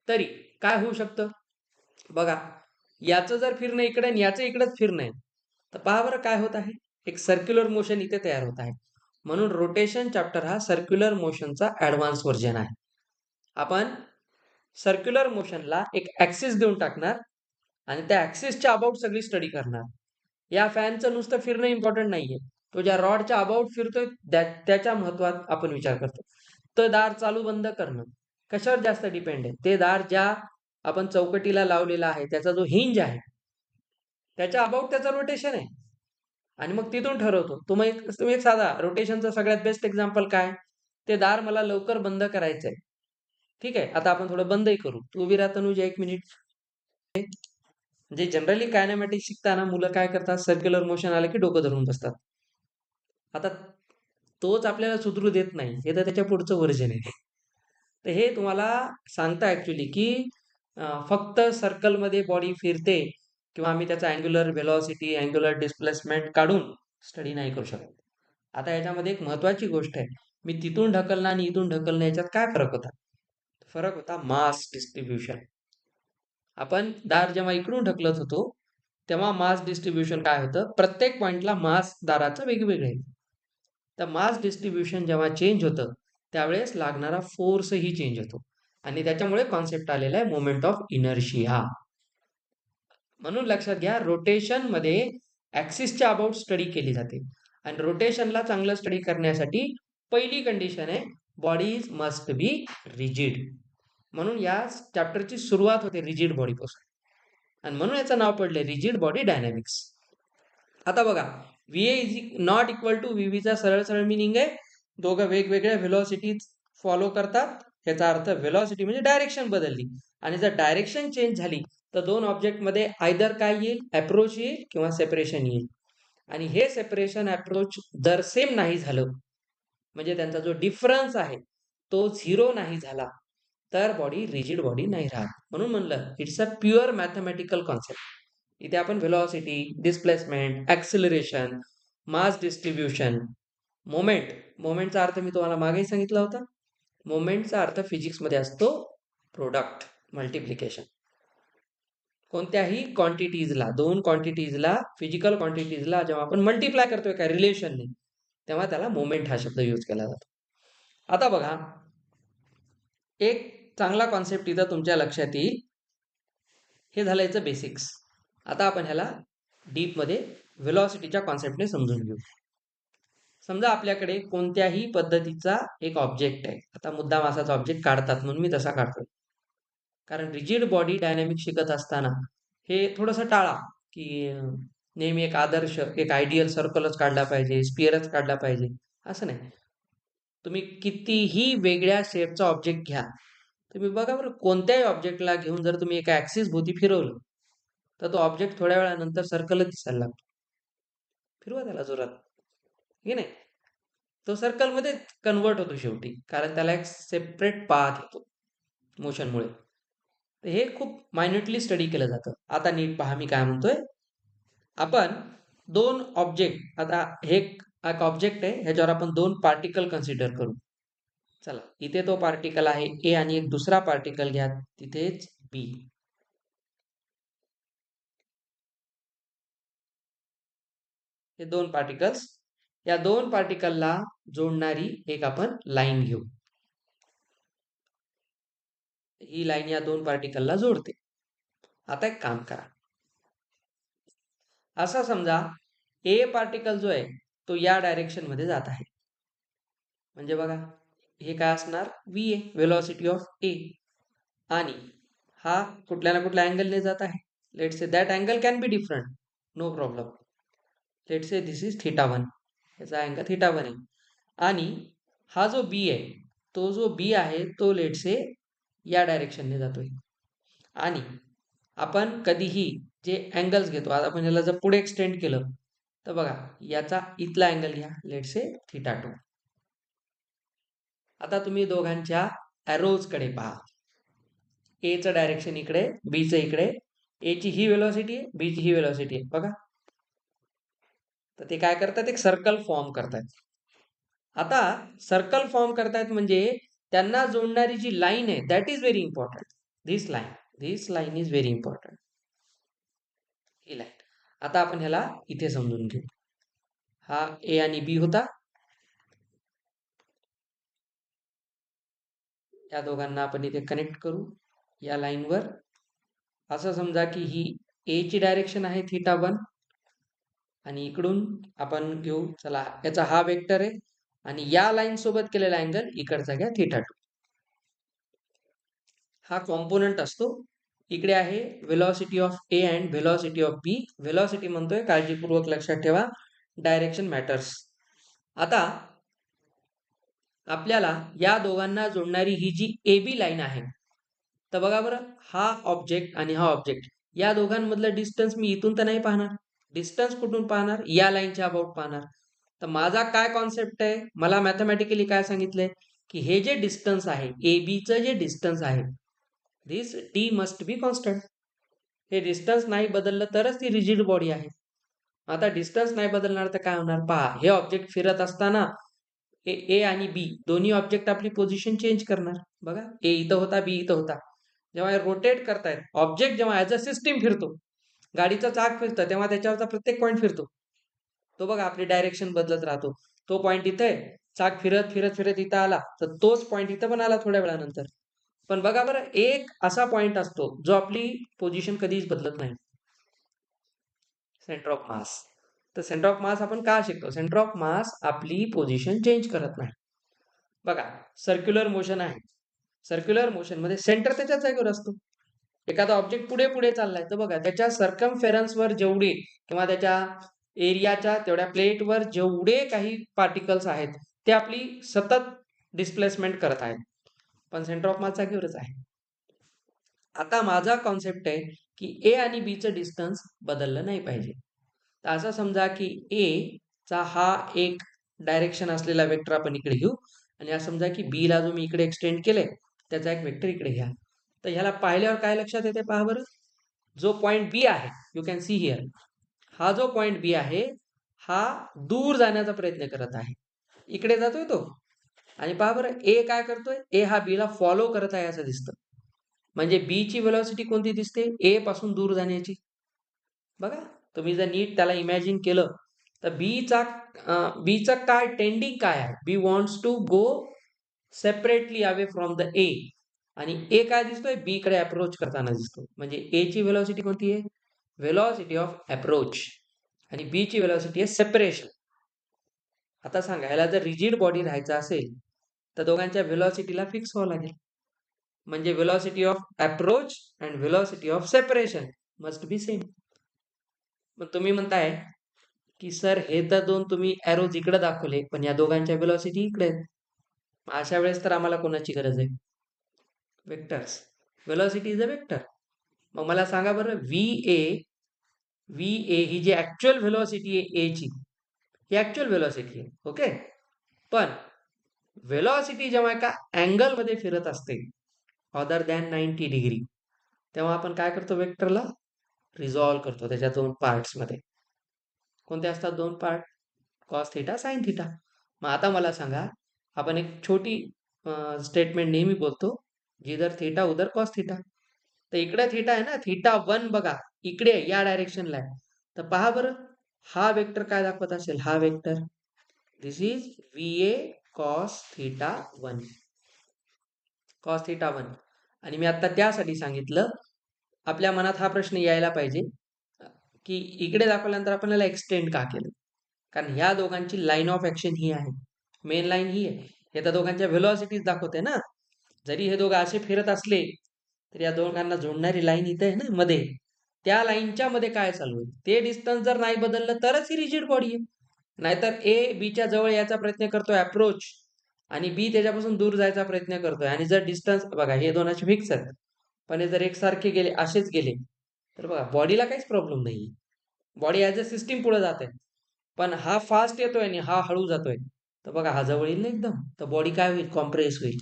Speaker 1: तरी काय होऊ शकतं बघा, याचं जर फिरणं इकडे आणि याचं इकडेच फिरणं आहे तर पहा बरं काय होत आहे, एक सर्क्युलर मोशन इथे तयार होत आहे. म्हणून रोटेशन चॅप्टर हा सर्क्युलर मोशनचा ऍडव्हान्स व्हर्जन आहे. आपण सर्क्युलर मोशनला एक ऍक्सिस देऊन टाकणार आणि त्या ऍक्सिसच्या अबाउट सगळी स्टडी करणार. या फॅनचं नुसतं फिरणं इम्पॉर्टंट नाहीये, तो ज्या रॉडच्या अबाउट फिरतोय त्याच्या महत्वात आपण विचार करतो. तर दार चालू बंद करणं कशावर जास्त डिपेंड आहे, ते दार ज्या आपण चौकटीला लावलेला आहे त्याचा जो हिंज आहे त्याच्या अबाउट त्याचं रोटेशन आहे आणि मग तिथून ठरवतो. तुम्ही एक साधा रोटेशनचा सगळ्यात बेस्ट एक्झाम्पल काय, ते दार मला लवकर बंद करायचंय, ठीक आहे, आता आपण थोडं बंदही करू. तू उभी राहा तनुजा 1 मिनिट. म्हणजे जनरली कायनेमॅटिक्स शिकताना मुलं काय करतात, सर्क्युलर मोशन आलं की डोकं धरून बसतात. आता तोच आपल्याला सुधरू देत नाही, हे तर त्याच्या पुढचं व्हर्जन आहे. तर हे तुम्हाला सांगता ऍक्च्युली की फक्त सर्कलमध्ये बॉडी फिरते किंवा आम्ही त्याचा अँग्युलर व्हेलॉसिटी अँग्युलर डिस्प्लेसमेंट काढून स्टडी नाही करू शकत. आता याच्यामध्ये एक महत्वाची गोष्ट आहे, मी तिथून ढकलणं आणि इथून ढकलणं याच्यात काय फरक होता, फरक होता मास डिस्ट्रीब्युशन. आपण दार जेव्हा इकडून ढकलत होतो तेव्हा मास डिस्ट्रीब्युशन काय होतं, प्रत्येक पॉइंटला मास दाराचं वेगवेगळे. तर मास डिस्ट्रीब्युशन जेव्हा चेंज होतं त्यावेळेस लागणारा फोर्सही चेंज होतो आणि त्याच्यामुळे कॉन्सेप्ट आलेला आहे मोमेंट ऑफ इनर्शिया. म्हणून लक्षात घ्या, रोटेशन मध्ये ऍक्सिसच्या अबाउट स्टडी केली जाते आणि रोटेशनला चांगलं स्टडी करण्यासाठी पहिली कंडिशन आहे बॉडीज मस्ट बी रिजिड. म्हणून या चॅप्टरची सुरुवात होते रिजिड बॉडी पासून आणि म्हणून याचं नाव पडले रिजिड बॉडी डायनॅमिक्स. आता बघा, VA is not equal to VB सरळ सरळ मिनिंग आहे दोघं वेगवेगळ्या व्हेलॉसिटीज फॉलो करतात. याचा अर्थ व्हेलॉसिटी म्हणजे डायरेक्शन बदलली आणि जर डायरेक्शन चेंज झाली तर दोन ऑब्जेक्ट मध्ये आयदर काय येईल, अप्रोच येईल किंवा सेपरेशन येईल. आणि हे सेपरेशन अप्रोच जर सेम नाही झालं म्हणजे त्यांचा जो डिफरन्स आहे तो 0 नाही झाला तर बॉडी रिजिड बॉडी नाही राहत. म्हणून म्हणलं it's a pure mathematical concept. इथे आपण व्हेलॉसिटी, डिस्प्लेसमेंट, ॲक्सिलरेशन, मास डिस्ट्रीब्युशन, मोमेंटचा अर्थ मी तुम्हाला मागेही सांगितला होता. मोमेंटचा अर्थ फिजिक्समध्ये असतो प्रोडक्ट, मल्टिप्लिकेशन. कोणत्याही क्वांटिटीजला, दोन क्वांटिटीजला, फिजिकल क्वांटिटीजला जेव्हा आपण मल्टिप्लाय करतोय का रिलेशनने, तेव्हा त्याला मोमेंट हा शब्द यूज केला जातो. आता बघा, एक चांगला कॉन्सेप्ट इथं तुमच्या लक्षात येईल. हे झालं याचं बेसिक्स. आता आपण ह्याला डीपमध्ये व्हेलॉसिटीच्या कॉन्सेप्टने समजून घेऊ. समजा आपल्याकडे कोणत्याही पद्धतीचा एक ऑब्जेक्ट आहे. आता मुद्दाम असाच ऑब्जेक्ट काढतात म्हणून मी तसा काढतोय. कारण रिजिड बॉडी डायनॅमिक्स शिकत असताना हे थोडंसं टाळा, की नेहमी एक आदर्श, एक आयडियल सर्कलच काढला पाहिजे, स्पिअरच काढला पाहिजे, असं नाही. तुम्ही कितीही वेगळ्या शेपचा ऑब्जेक्ट घ्या. तुम्ही बघा बरं, कोणत्याही ऑब्जेक्टला घेऊन जर तुम्ही एका ॲक्सिस भोवती फिरवलं, तर तो ऑब्जेक्ट थोड्या वेळानंतर सर्कलच दिसायला लागतो. फिरवा त्याला जोरात, की नाही, तो सर्कलमध्ये कन्वर्ट होतो शेवटी, कारण त्याला एक सेपरेट पाथ येतो मोशनमुळे. हे खूप मायन्युटली स्टडी केलं जातं. आता नीट पहा मी काय म्हणतोय. आपण दोन ऑब्जेक्ट, आता हे एक ऑब्जेक्ट आहे, ह्याच्यावर आपण दोन पार्टिकल कन्सिडर करू. चला, इथे तो पार्टिकल आहे ए आणि एक दुसरा पार्टिकल घ्या तिथेच बी. हे दोन पार्टिकल्स, या दोन पार्टिकलला जोडणारी एक आपण लाईन घेऊ. ही लाईन या दोन पार्टिकलला जोडते. आता एक काम करा, असं समजा ए पार्टिकल जो आहे तो या डायरेक्शन मध्ये जात आहे. म्हणजे बघा, हे काय असणार, V A, velocity of A, आणि हा कुठल्या ना कुठल्या अँगलने जात आहे. Let say that angle can be different, no problem. Let say this is θ1, याचा अँगल θ1 आहे. आणि हा जो बी आहे, तो जो बी आहे तो लेट से या डायरेक्शनने जातोय. आणि आपण कधीही जे अँगल्स घेतो, आता आपण याला जर पुढे एक्सटेंड केलं तर बघा, याचा इथला अँगल घ्या, लेट से θ2. आता तुम्ही दोघांच्या कडे पहा. एचं डायरेक्शन इकडे, बीचं इकडे. एची ही व्हेलॉसिटी आहे, बीची ही व्हेलॉसिटी आहे, बघा. तर ते काय करतात, एक सर्कल फॉर्म करतात. आता सर्कल फॉर्म करतायत म्हणजे त्यांना जोडणारी जी लाईन आहे that is very important. This line is very important. He line. आता आपण ह्याला इथे समजून घेऊ. हा ए आणि बी होता. या दोघांना आपण इथे कनेक्ट करू या लाईनवर. असं समजा की ही ए ची डायरेक्शन आहे θ1, आणि इकडून आपण घेऊ, चला याचा हा वेक्टर आहे, आणि या लाईन सोबत केलेला अँगल इकडचा घ्या θ2. हा कॉम्पोनंट असतो. इकडे आहे velocity of A and velocity of B. Velocity म्हणतोय, काळजीपूर्वक लक्षात ठेवा, डायरेक्शन मॅटर्स. आता आपल्याला या दोघांना जोडणारी ही जी ए बी लाईन आहे, तर बघा बरं, हा ऑब्जेक्ट आणि हा ऑब्जेक्ट, या दोघांमधलं डिस्टन्स मी इथून तर नाही पाहणार. डिस्टन्स कुठून पाहणार, या लाईनच्या अबाउट पाहणार. तर माझा काय कॉन्सेप्ट आहे, मला मॅथमॅटिकली काय सांगितलंय, की हे जे डिस्टन्स आहे, ए बीचं जे डिस्टन्स आहे, दिस डी मस्ट बी कॉन्स्टंट. हे डिस्टन्स नाही बदललं तरच ती रिजिड बॉडी आहे. आता डिस्टन्स नाही बदलणार तर काय होणार, पहा, हे ऑब्जेक्ट फिरत असताना ए आणि बी दोन्ही ऑब्जेक्ट आपली पोझिशन चेंज करणार. बघा, ए इथं होता, बी इथं होता. जेव्हा रोटेट करतायत ऑब्जेक्ट, जेव्हा ऍज अ सिस्टीम फिरतो, गाडीचं चाक फिरतं, तेव्हा त्याच्यावरचा प्रत्येक पॉईंट फिरतो. तो बघा आपली डायरेक्शन बदलत राहतो. तो पॉईंट इथे आहे, चाक फिरत फिरत फिरत इथं आला, तर तोच पॉईंट इथं पण आला थोड्या वेळानंतर. पण बघा बरं, एक असा पॉईंट असतो जो आपली पोझिशन कधीच बदलत नाही, सेंटर ऑफ मास. तर सेंटर ऑफ मास आपण का शिकतो, सेंटर ऑफ मास आपली पोझिशन चेंज करत नाही. बघा, सर्क्युलर मोशन आहे, सर्क्युलर मोशन मध्ये सेंटर त्याच्याच जागेवर असतो. एखादा ऑब्जेक्ट पुढे पुढे चाललाय, तर बघा त्याच्या सर्कमफेरन्सवर जेवढे, किंवा त्याच्या एरियाच्या तेवढ्या प्लेटवर जेवढे काही पार्टिकल्स आहेत, ते आपली सतत डिस्प्लेसमेंट करत आहेत, पण सेंटर ऑफ मास जागेवरच आहे. आता माझा कॉन्सेप्ट आहे की ए आणि बी चं डिस्टन्स बदललं नाही पाहिजे. तर असं समजा की ए चा हा एक डायरेक्शन असलेला वेक्टर आपण इकडे घेऊ, आणि असं समजा की बी ला जो मी इकडे एक्सटेंड केले, त्याचा एक वेक्टर इकडे घ्या. तर ह्याला पाहिल्यावर काय लक्षात येते पहा बरं. जो पॉइंट बी आहे, यू कॅन सी हिअर, हा जो पॉइंट बी आहे हा दूर जाण्याचा प्रयत्न करत आहे. इकडे जातोय तो. आणि पहा बरं ए काय करतोय, ए हा बी ला फॉलो करत आहे असं दिसतं. म्हणजे बी ची व्हेलॉसिटी कोणती दिसते, ए पासून दूर जाण्याची. बघा तुम्ही जर नीट त्याला इमॅजिन केलं तर बीचा काय टेंडिंग काय आहे, B wants to go separately away from the A. आणि ए काय दिसतोय, बी कडे अप्रोच करताना दिसतो. म्हणजे ए ची व्हेलॉसिटी कोणती आहे, व्हेलॉसिटी ऑफ अप्रोच, आणि बी ची व्हेलॉसिटी आहे सेपरेशन. आता सांगा ह्याला जर रिजिड बॉडी राहायचं असेल तर दोघांच्या व्हेलॉसिटीला फिक्स व्हावं लागेल. म्हणजे velocity of approach and velocity of separation must be same. मग तुम्ही म्हणताय की सर हे तर दोन तुम्ही एरोज इकडे दाखवले पण या दोघांच्या व्हेलॉसिटी इकडे आहेत. अशा वेळेस तर आम्हाला कोणाची गरज आहे, vectors. Velocity is a vector. मग मला सांगा बरं, व्ही ए ही जी ऍक्च्युअल व्हेलॉसिटी आहे ए ची, ही ऍक्च्युअल व्हेलॉसिटी आहे. ओके. पण व्हेलॉसिटी जेव्हा एका अँगल मध्ये फिरत असते अदर दॅन 90 डिग्री, तेव्हा आपण काय करतो, वेक्टरला रिझॉल्व्ह करतो त्याच्या दोन पार्ट्स मध्ये. कोणते असतात दोन part, cos theta sine theta. मग आता मला सांगा, आपण एक छोटी स्टेटमेंट नेहमी बोलतो, जिधर थिटा उधर कॉस थिटा. तर इकडे थिटा आहे ना, θ1 बघा इकडे या डायरेक्शनला आहे. तर पहा बरं हा वेक्टर काय दाखवत असेल, हा vector this is VA cos theta 1, cos theta 1. आणि मी आता त्यासाठी सांगितलं, आपल्या मनात हा प्रश्न यायला पाहिजे की इकडे दाखवल्यानंतर आपण याला एक्सटेंड का केलं. कारण ह्या दोघांची लाईन ऑफ ऍक्शन ही आहे, मेन लाईन ही आहे. हे तर दोघांच्या व्हेलॉसिटीज दाखवते ना. जरी हे दोघं असे फिरत असले तर या दोघांना जोडणारी लाईन इथे आहे ना मध्ये, त्या लाईनच्या मध्ये काय चालू आहे, ते डिस्टन्स जर नाही बदललं तरच ही रिजिड बॉडी आहे. नाहीतर ए बीच्या जवळ यायचा प्रयत्न करतोय अप्रोच, आणि बी त्याच्यापासून दूर जायचा प्रयत्न करतोय, आणि जर डिस्टन्स बघा हे दोनाचे फिक्स आहेत, पण हे जर एकसारखे गेले असेच गेले तर बघा बॉडीला काहीच प्रॉब्लेम नाही, बॉडी ऍज अ सिस्टीम पुढे जाते. पण हा फास्ट येतोय आणि हा हळू जातोय, तर बघा हा जवळ येईल ना एकदम, तर बॉडी काय होईल, कॉम्प्रेस होईल.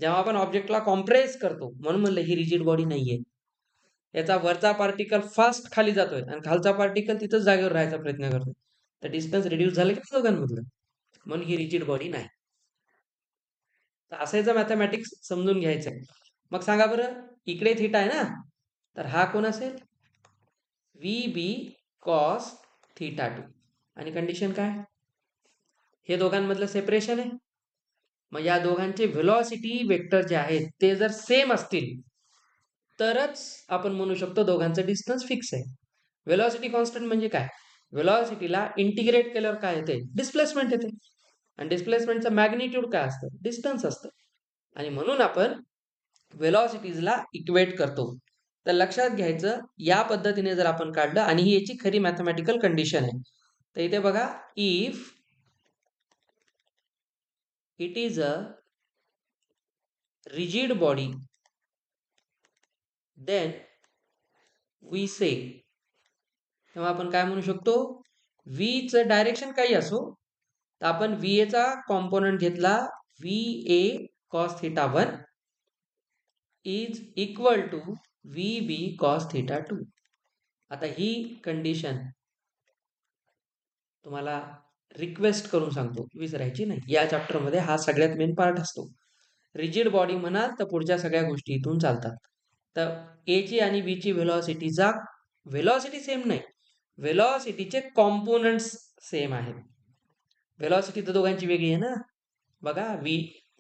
Speaker 1: जेव्हा आपण ऑब्जेक्टला कॉम्प्रेस करतो, म्हणून म्हणलं ही रिजिड बॉडी नाहीये. याचा वरचा पार्टिकल फास्ट खाली जातोय आणि खालचा पार्टिकल तिथंच जागेवर राहायचा प्रयत्न करतोय, तर डिस्टन्स रिड्यूस झालं की दोघांमधलं, म्हणून ही रिजिड बॉडी नाही. तर असायचं मॅथमॅटिक्स समजून घ्यायचंय. मग सांगा बरं, इकडे थिटा आहे ना, तर हा कोण असेल, VB कॉस थिटा 2. आणि कंडिशन काय, हे दोघांमधलं सेपरेशन आहे. मग या दोघांचे व्हेलॉसिटी वेक्टर जे आहेत ते जर सेम असतील तरच आपण म्हणू शकतो दोघांचं डिस्टन्स फिक्स आहे. व्हेलॉसिटी कॉन्स्टंट म्हणजे काय, व्हेलॉसिटीला इंटिग्रेट केल्यावर काय येते, डिस्प्लेसमेंट येते. आणि डिस्प्लेसमेंटचं मॅग्निट्यूड काय असतं, डिस्टन्स असतं. आणि म्हणून आपण व्हेलॉसिटीजला इक्वेट करतो. तर लक्षात घ्यायचं, या पद्धतीने जर आपण काढलं, आणि ही याची खरी मॅथमॅटिकल कंडिशन आहे. तर इथे बघा, if it is a rigid body then we say, तेव्हा आपण काय म्हणू शकतो, चं डायरेक्शन काही असो, तर आपण VA चा कॉम्पोनंट घेतला, VA cos theta 1 is equal to VB cos theta 2. आता ही कंडिशन तुम्हाला रिक्वेस्ट करून सांगतो, विसरायची नाही. या चॅप्टरमध्ये हा सगळ्यात मेन पार्ट असतो. रिजिड बॉडी म्हणाल तर पुढच्या सगळ्या गोष्टी इथून चालतात. तर ए ची आणि बी ची व्हेलॉसिटी सेम नाही, व्हेलॉसिटीचे कॉम्पोनंट्स सेम आहेत. व्हेलॉसिटी तर दोघांची वेगळी आहे ना. बघा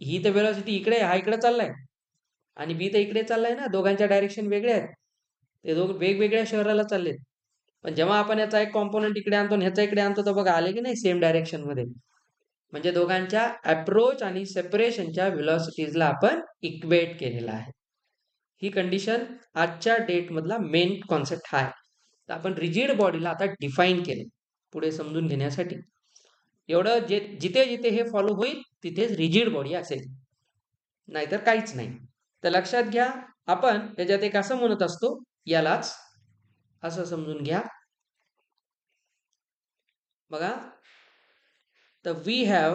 Speaker 1: ही तर व्हेलॉसिटी इकडे, हा इकडे चाललाय, आणि बी तर इकडे चाललाय ना, दोघांच्या डायरेक्शन वेगळे आहेत, ते दोघ वेगवेगळ्या शहराला चाललेत. पण जेव्हा आपण याचा एक कॉम्पोनंट इकडे आणतो आणि ह्याचा इकडे आणतो, तर बघा आले की नाही सेम डायरेक्शन मध्ये. म्हणजे दोघांच्या अप्रोच आणि सेपरेशनच्या व्हेलॉसिटीजला आपण इक्वेट केलेला आहे. ही कंडिशन आजच्या डेट मधला मेन कॉन्सेप्ट हा आहे. तर आपण रिजिड बॉडीला आता डिफाईन केले पुढे समजून घेण्यासाठी. एवढं जिथे जिथे हे फॉलो होईल तिथेच रिजिड बॉडी असेल, नाहीतर काहीच नाही. तर लक्षात घ्या, आपण त्याच्यात एक असं म्हणत असतो, यालाच असं समजून घ्या. बघा, तर we have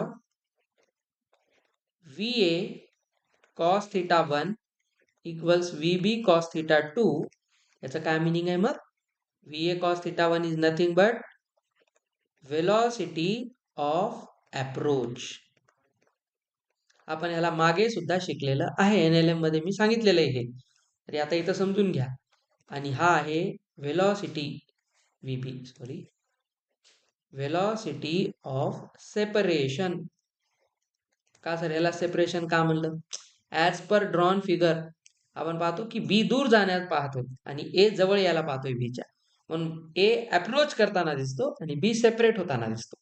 Speaker 1: VA cos theta 1 equals VB cos theta 2. याचं काय मिनिंग आहे मग? VA cos theta 1 is nothing but velocity of approach. आपण ह्याला मागे सुद्धा शिकलेलं आहे, NLM मध्ये मी सांगितलेलं आहे हे. तर आता इथं समजून घ्या. आणि हा आहे व्हेलॉसिटी व्हेलॉसिटी ऑफ सेपरेशन. का सर याला सेपरेशन का म्हणलं? ॲज पर ड्रॉन फिगर आपण पाहतो की बी दूर जाण्यात पाहतोय आणि ए जवळ यायला पाहतोय बीच्या. म्हणून ए अप्रोच करताना दिसतो आणि बी सेपरेट होताना दिसतो.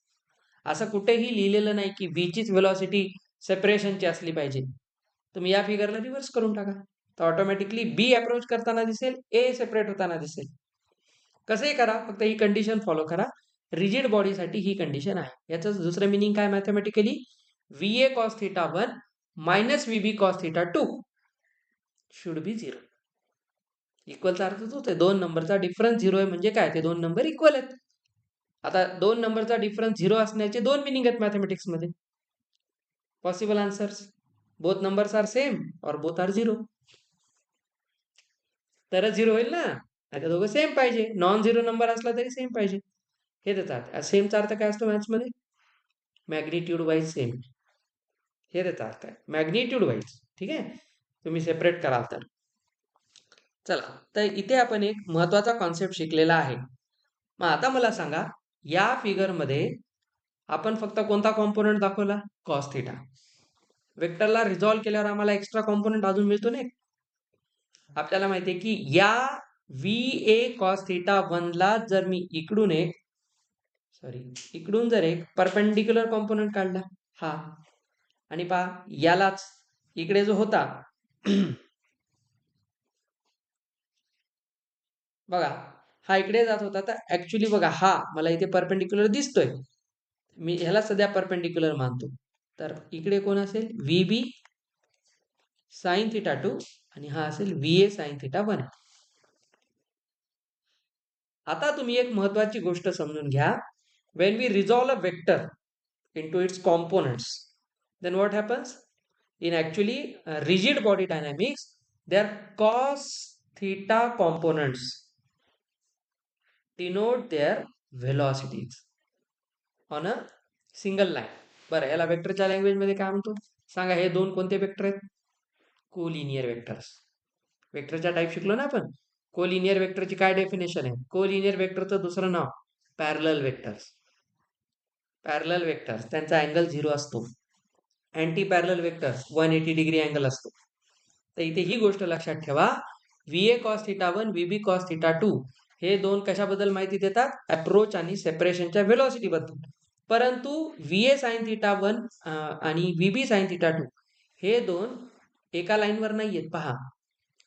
Speaker 1: असं कुठेही लिहिलेलं नाही की बीचीच व्हेलॉसिटी सेपरेशनची असली पाहिजे. तुम्ही या फिगरला रिव्हर्स करून टाका तर ऑटोमॅटिकली बी अप्रोच करताना दिसेल, ए सेपरेट होताना दिसेल. कसंही करा, फक्त ही कंडिशन फॉलो करा. रिजिड बॉडीसाठी ही कंडिशन आहे. याचं दुसरं मिनिंग काय mathematically? VA cos theta 1 minus VB cos theta 2 should be 0. इक्वलचा अर्थ तोच आहे. दोन नंबरचा डिफरन्स 0 आहे म्हणजे काय? ते दोन नंबर इक्वल आहेत. आता दोन नंबरचा डिफरन्स 0 असण्याचे दोन मिनिंग आहेत मॅथमॅटिक्स मध्ये. Possible answers, both numbers are same or both are 0. तरच 0 होईल ना. आता दोघं सेम पाहिजे. नॉन 0 नंबर असला तरी सेम पाहिजे. हे देतात. सेमचा अर्थ काय असतो मॅथ्स मध्ये? Magnitude wise same. हे त्याचा अर्थ आहे, मॅग्निट्यूड वाईज. ठीक आहे, तुम्ही सेपरेट कराल तर. चला, तर इथे आपण एक महत्वाचा कॉन्सेप्ट शिकलेला आहे. मग आता मला सांगा, या फिगरमध्ये आपण फक्त कोणता कॉम्पोनंट दाखवला? Cos theta. वेक्टरला रिझॉल्व्ह केल्यावर आम्हाला एक्स्ट्रा कॉम्पोनंट अजून मिळतो नाही. आपल्याला माहिती आहे की या VA cos theta 1 ला जर मी इकडून जर एक परपेंडिक्युलर कॉम्पोनंट काढला हा, आणि पहा यालाच इकडे जो होता बघा हा इकडे जात होता, तर ऍक्च्युली बघा हा मला इथे परपेंडिक्युलर दिसतोय, मी ह्याला सध्या परपेंडिक्युलर मानतो. तर इकडे कोण असेल? VB साइन थिटा 2 आणि हा असेल VA साइन थिटा 1. आता तुम्ही एक महत्वाची गोष्ट समजून घ्या. when we resolve a vector into its components, then what happens? In actually rigid body dynamics, their cos theta components denote their velocities on a single line. बरं, याला वेक्टरच्या लँग्वेज मध्ये काय म्हणतो सांगा? हे दोन कोणते वेक्टर आहेत? Collinear vectors. वेक्टरच्या टाइप शिकलो ना आपण. कोलिनियर वेक्टरची काय डेफिनेशन आहे? कोलिनियर वेक्टरचं दुसरं नाव पॅरलल वेक्टर्स. पॅरलल वेक्टर्स त्यांचा अँगल 0 असतो. Anti parallel vectors 180 degree angle असतो. तर इथे ही गोष्ट लक्षात ठेवा, VA cos theta 1 VB cos theta 2 हे दोन कशाबद्दल माहिती देतात? अप्रोच आणि सेपरेशनच्या व्हेलॉसिटी बद्दल. परंतु VA sin theta 1 आणि VB sin theta 2 हे दोन एका लाईनवर नाही आहेत. पहा,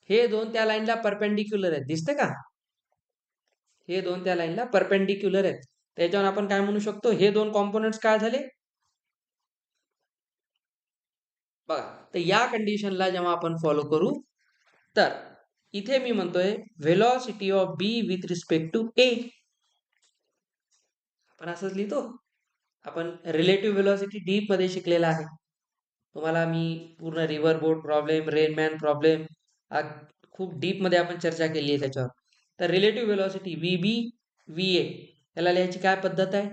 Speaker 1: हे दोन त्या लाईनला परपेंडिक्युलर आहेत. दिसते का? हे दोन त्या लाईनला परपेंडिक्युलर आहेत. त्याच्यावर आपण काय म्हणू शकतो? हे दोन कॉम्पोनंट्स काय झाले बघा. तर या कंडिशनला जेव्हा आपण फॉलो करू, तर इथे मी म्हणतोय velocity of B with respect to A. आपण असंच लिहितो. आपण रिलेटिव्ह व्हेलॉसिटी डीप मध्ये शिकलेला आहे. तुम्हाला मी पूर्ण रिव्हर बोट प्रॉब्लेम, रेनमॅन प्रॉब्लेम खूप डीप मध्ये आपण चर्चा केली आहे त्याच्यावर. तर रिलेटिव्ह व्हेलॉसिटी VB VA याला लिहायची काय पद्धत आहे?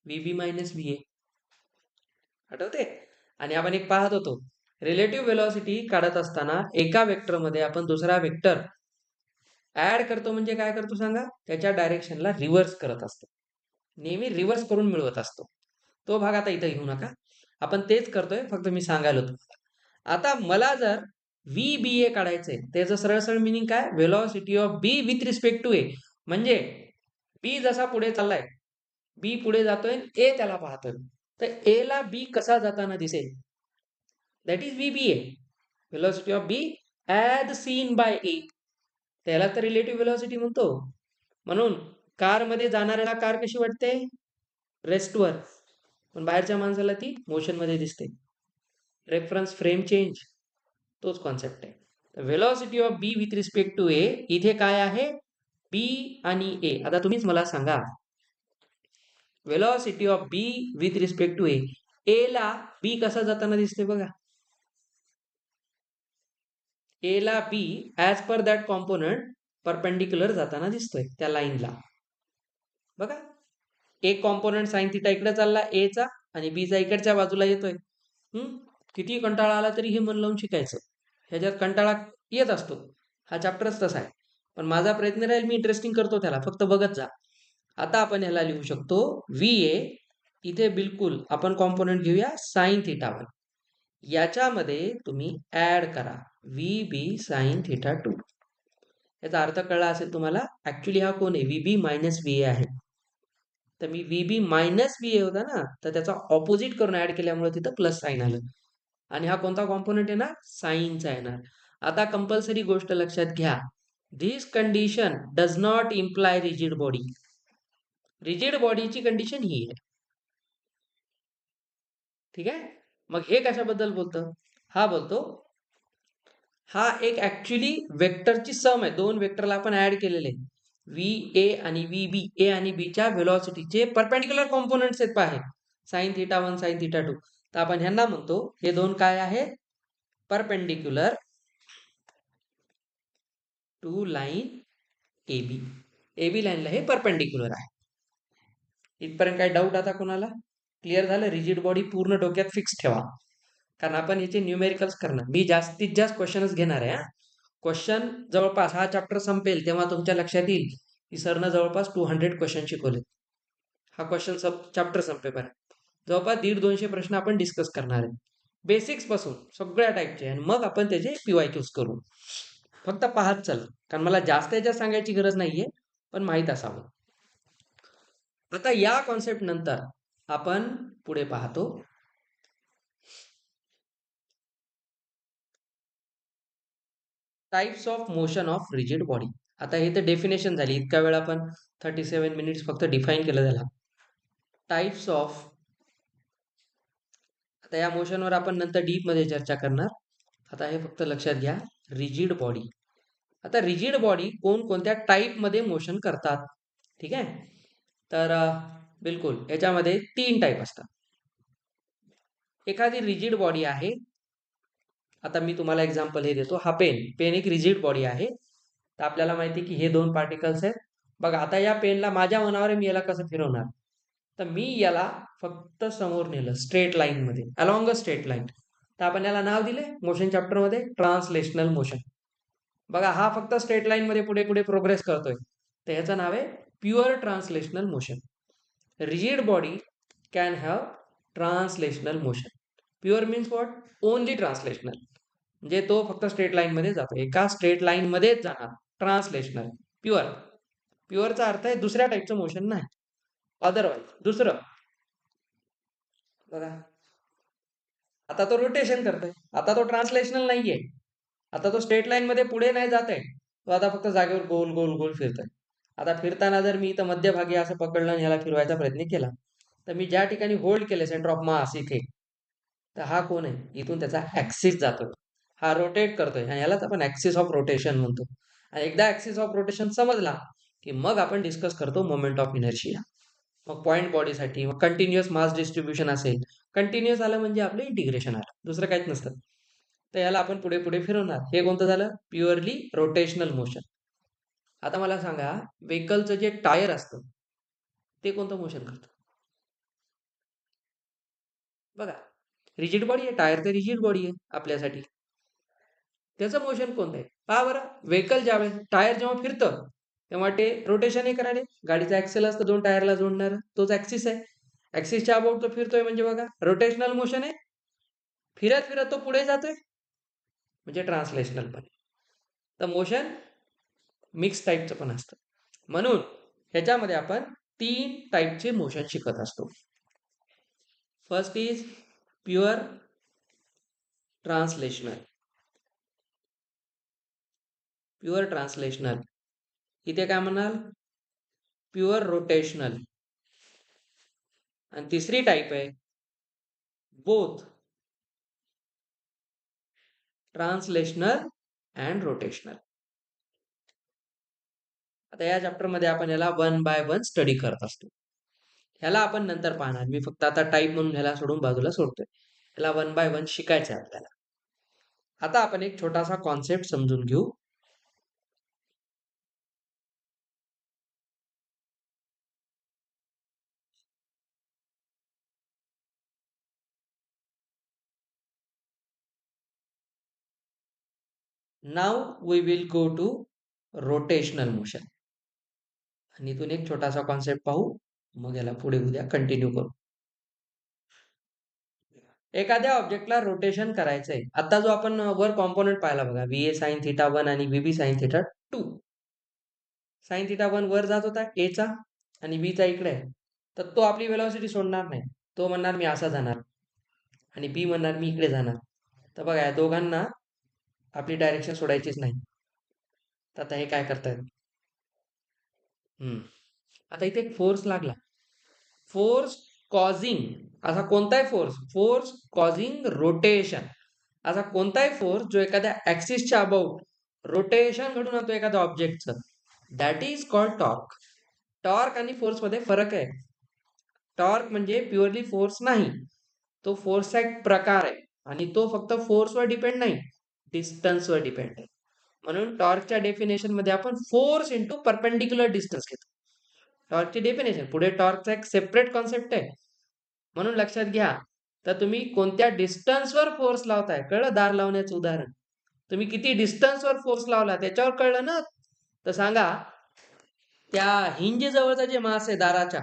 Speaker 1: VB minus VA. आठवते? आणि आपण एक पाहत होतो, रिलेटिव्ह व्हेलॉसिटी काढत असताना एका वेक्टर मध्ये आपण दुसरा वेक्टर ऍड करतो म्हणजे काय करतो सांगा? त्याच्या डायरेक्शनला रिव्हर्स करत असतो. नेहमी रिव्हर्स करून मिळवत असतो. तो भाग आता इथं घेऊ नका, आपण तेच करतोय, फक्त मी सांगायला तुम्हाला. आता मला जर VBA काढायचंय, त्याचं सरळ सरळ मिनिंग काय? Velocity of B with respect to A. म्हणजे बी जसा पुढे चाललाय, बी पुढे जातोय, ए त्याला पाहतोय, तर ए ला बी कसा जाताना दिसेल? That is VBA, velocity of B as seen by A. त्याला तर रिलेटिव्ह व्हेलॉसिटी म्हणतो. म्हणून कार मध्ये जाणाऱ्याला कार कशी वाटते? रेस्टवर. पण बाहेरच्या माणसाला ती मोशन मध्ये दिसते. रेफरन्स फ्रेम चेंज, तोच कॉन्सेप्ट आहे. Velocity of B with respect to A इथे काय आहे? बी आणि ए. आता तुम्हीच मला सांगा, velocity of B with respect to A, A ला बी कसा जाताना दिसते बघा. ए ला B as per that component perpendicular जाताना दिसतोय त्या लाईनला. बघा, एक कॉम्पोनंट साइन थिटा इकडे चालला एचा आणि बीचा इकडच्या बाजूला येतोय. किती कंटाळा आला तरी हे मन लावून शिकायचं. ह्याच्यात कंटाळा येत असतो, हा चॅप्टरच तसा आहे. पण माझा प्रयत्न राहील, मी इंटरेस्टिंग करतो त्याला, फक्त बघत जा. आता आपण ह्याला लिहू शकतो व्ही ए. इथे बिलकुल आपण कॉम्पोनंट घेऊया साइन थिटा 1. याच्यामध्ये तुम्ही ऍड करा व्ही बी साइन थिटा 2. याचा अर्थ कळला असेल तुम्हाला. ऍक्च्युली हा कोण आहे, V B minus V A आहे. तर मी V B minus V A होता ना, तर त्याचा ऑपोजिट करून ऍड केल्यामुळे तिथं प्लस साइन आलं. आणि हा कोणता कॉम्पोनंट येणार, साइनचा येणार. आता कंपल्सरी गोष्ट लक्षात घ्या, this condition does not imply rigid body. Rigid बॉडीची कंडिशन ही आहे. ठीक आहे. मग हे कशाबद्दल बोलतं, हा बोलतो, हा एक ऍक्च्युली वेक्टरची सम आहे. दोन वेक्टरला आपण ऍड केलेले, व्ही ए आणि व्ही बी. ए आणि बीच्या व्हेलॉसिटीचे परपेंडिक्युलर कॉम्पोनंट्स आहेत पहा, साइन थिटा 1 साइन थिटा 2. तर आपण ह्यांना म्हणतो, हे दोन काय आहे, perpendicular to line A B. A B लाईनला हे परपेंडिक्युलर आहे. इथपर्यंत काय डाऊट आता कोणाला, क्लिअर झालं. रिजिड बॉडी पूर्ण डोक्यात फिक्स ठेवा, कारण आपण याचे न्यूमेरिकल्स करणार. मी जास्तीत जास्त क्वेश्चनच घेणार आहे. क्वेश्चन जवळपास हा चॅप्टर संपेल तेव्हा तुमच्या लक्षात येईल की सरनं जवळपास 200 क्वेश्चन शिकवले. हा क्वेश्चन चॅप्टर संपेपर्यंत जवळपास 150-200 प्रश्न आपण डिस्कस करणार आहे, बेसिक्स पासून सगळ्या टाईपचे. आणि मग आपण त्याचे PYQs करू. फक्त पाहत चल, कारण मला जास्त याच्यात सांगायची गरज नाहीये, पण माहीत असावं. आता या कॉन्सेप्ट नंतर आपण पुढे पाहतो types of motion of rigid body. आता हे तर डेफिनेशन झाली. इतका वेळ आपण 37 मिनिट्स फक्त डिफाईन केलं त्याला. टाइप्स ऑफ, आता या मोशनवर आपण नंतर डीप मध्ये चर्चा करणार. आता हे फक्त लक्षात घ्या, रिजिड बॉडी. आता रिजिड बॉडी कोणकोणत्या टाईप मध्ये मोशन करतात, ठीक आहे. तर बिलकुल याच्यामध्ये 3 टाईप असतात. एखादी रिजिड बॉडी आहे, आता मी तुम्हाला एक्झाम्पल हे देतो. हा पेन एक रिजिड बॉडी आहे. तर आपल्याला माहिती आहे की हे 2 पार्टिकल्स आहेत. बघा, आता या पेनला माझ्या मनावर मी याला कसं फिरवणार, तर मी याला फक्त समोर नेलं स्ट्रेट लाईन मध्ये, अलॉंग अ स्ट्रेट लाईन. तर आपण याला नाव दिले मोशन चॅप्टर मध्ये ट्रान्सलेशनल मोशन. बघा, हा फक्त स्ट्रेट लाईन मध्ये पुढे पुढे प्रोग्रेस करतोय, तर ह्याचं नाव आहे pure translational motion. Rigid body can have translational motion. Pure means what, only translational, म्हणजे तो फक्त स्ट्रेट लाईन मध्ये जातो, एका स्ट्रेट लाईन मध्येच जाणार. Translational, pure. प्युअरचा अर्थ आहे दुसऱ्या टाईपचं मोशन नाही, अदरवाईज दुसरं. बघा, आता तो रोटेशन करतोय, आता तो ट्रान्सलेशनल नाहीये, आता तो स्ट्रेट लाईन मध्ये पुढे नाही जात आहे, तो आता फक्त जागेवर गोल गोल गोल फिरतोय. आता फिरताना जर मी इथं मध्यभागी असं पकडलं आणि ह्याला फिरवायचा प्रयत्न केला, तर मी ज्या ठिकाणी होल्ड केले सेंटर ऑफ मास इथे, तर हा कोण आहे, इथून त्याचा ऍक्सिस जातोय, हा रोटेट करतोय, आणि यालाच आपण ऍक्सिस ऑफ रोटेशन म्हणतो. आणि एकदा ऍक्सिस ऑफ रोटेशन समजला की मग आपण डिस्कस करतो मोमेंट ऑफ इनर्शिया. मग पॉईंट बॉडीसाठी मग कंटिन्युअस मास डिस्ट्रीब्युशन असेल, कंटिन्युअस आलं म्हणजे आपलं इंटिग्रेशन आलं, दुसरं काहीच नसतं. तर याला आपण पुढे पुढे फिरवणार. हे कोणतं झालं, प्युअरली रोटेशनल मोशन. आता मला सांगा, व्हेकलचं जे टायर असतं ते कोणतं मोशन करतं, बघा. रिजिड बॉडी आहे, टायर तर रिजिड बॉडी आहे आपल्यासाठी, त्याचं मोशन कोणतं आहे पहा बरं. व्हेकल ज्यावेळेस, टायर जेव्हा फिरतं तेव्हा ते रोटेशनही करायला, गाडीचा ऍक्सेल असतं 2 टायरला जोडणार, तोच ऍक्सिस आहे. ऍक्सिसच्या अबाउट तो फिरतोय म्हणजे बघा रोटेशनल मोशन आहे. फिरत फिरत तो पुढे जातोय म्हणजे ट्रान्सलेशनल पण. तर मोशन मिक्स टाईपचं पण असतं. म्हणून ह्याच्यामध्ये आपण 3 टाईपचे मोशन शिकत असतो. First is pure translational. Pure translational, इथे काय म्हणाल, प्युअर रोटेशनल. आणि तिसरी टाईप आहे बोथ ट्रान्सलेशनल अँड रोटेशनल. आता या चॅप्टर मध्ये आपण याला 1 बाय 1 स्टडी करत असतो. ह्याला आपण नंतर पाहणार, मी फक्त आता टाईप म्हणून ह्याला सोडून बाजूला सोडतोय. ह्याला 1 बाय 1 शिकायचं आहे आपल्याला. आता आपण एक छोटासा कॉन्सेप्ट समजून घेऊ. Now we will go to rotational motion. आणि इथून एक छोटासा कॉन्सेप्ट पाहू, मग याला पुढे उद्या कंटिन्यू करू. एखाद्या ऑब्जेक्टला रोटेशन करायचंय. आता जो आपण वर कॉम्पोनंट पाहिला बघा, व्ही ए साइन थिटा 1 आणि व्ही बी साइन थिटा 2. साइन थिटा 1 वर जात होता ए चा आणि बी चा इकडे आहे. तर तो आपली वेलॉसिटी सोडणार नाही. तो म्हणणार मी असा जाणार आणि बी म्हणणार मी इकडे जाणार. तर बघा या दोघांना आपली डायरेक्शन सोडायचीच नाही. तर आता हे काय करतायत? आता इथे एक फोर्स लागला. फोर्स कॉझिंग, असा कोणताही फोर्स, फोर्स कॉझिंग रोटेशन, असा कोणताही फोर्स जो एखाद्या ऍक्सिसच्या अबाउट रोटेशन घडून आणतो एखाद्या ऑब्जेक्टचं, that is called torque. Torque आणि फोर्स मध्ये फरक आहे. टॉर्क म्हणजे प्युअरली फोर्स नाही, तो फोर्सचा एक प्रकार आहे आणि तो फक्त फोर्सवर डिपेंड नाही, डिस्टन्सवर डिपेंड आहे. म्हणून टॉर्कच्या डेफिनेशन मध्ये आपण फोर्स इंटू परपेंडिक्युलर डिस्टन्स घेतो. टॉर्कची डेफिनेशन पुढे टॉर्कचा एक सेपरेट कॉन्सेप्ट आहे. म्हणून लक्षात घ्या, तर तुम्ही कोणत्या डिस्टन्सवर फोर्स लावताय, कळलं? दार लावण्याचं उदाहरण, तुम्ही किती डिस्टन्सवर फोर्स लावला त्याच्यावर कळलं ना. तर सांगा, त्या हिंज जवळचा जे मास आहे दाराच्या,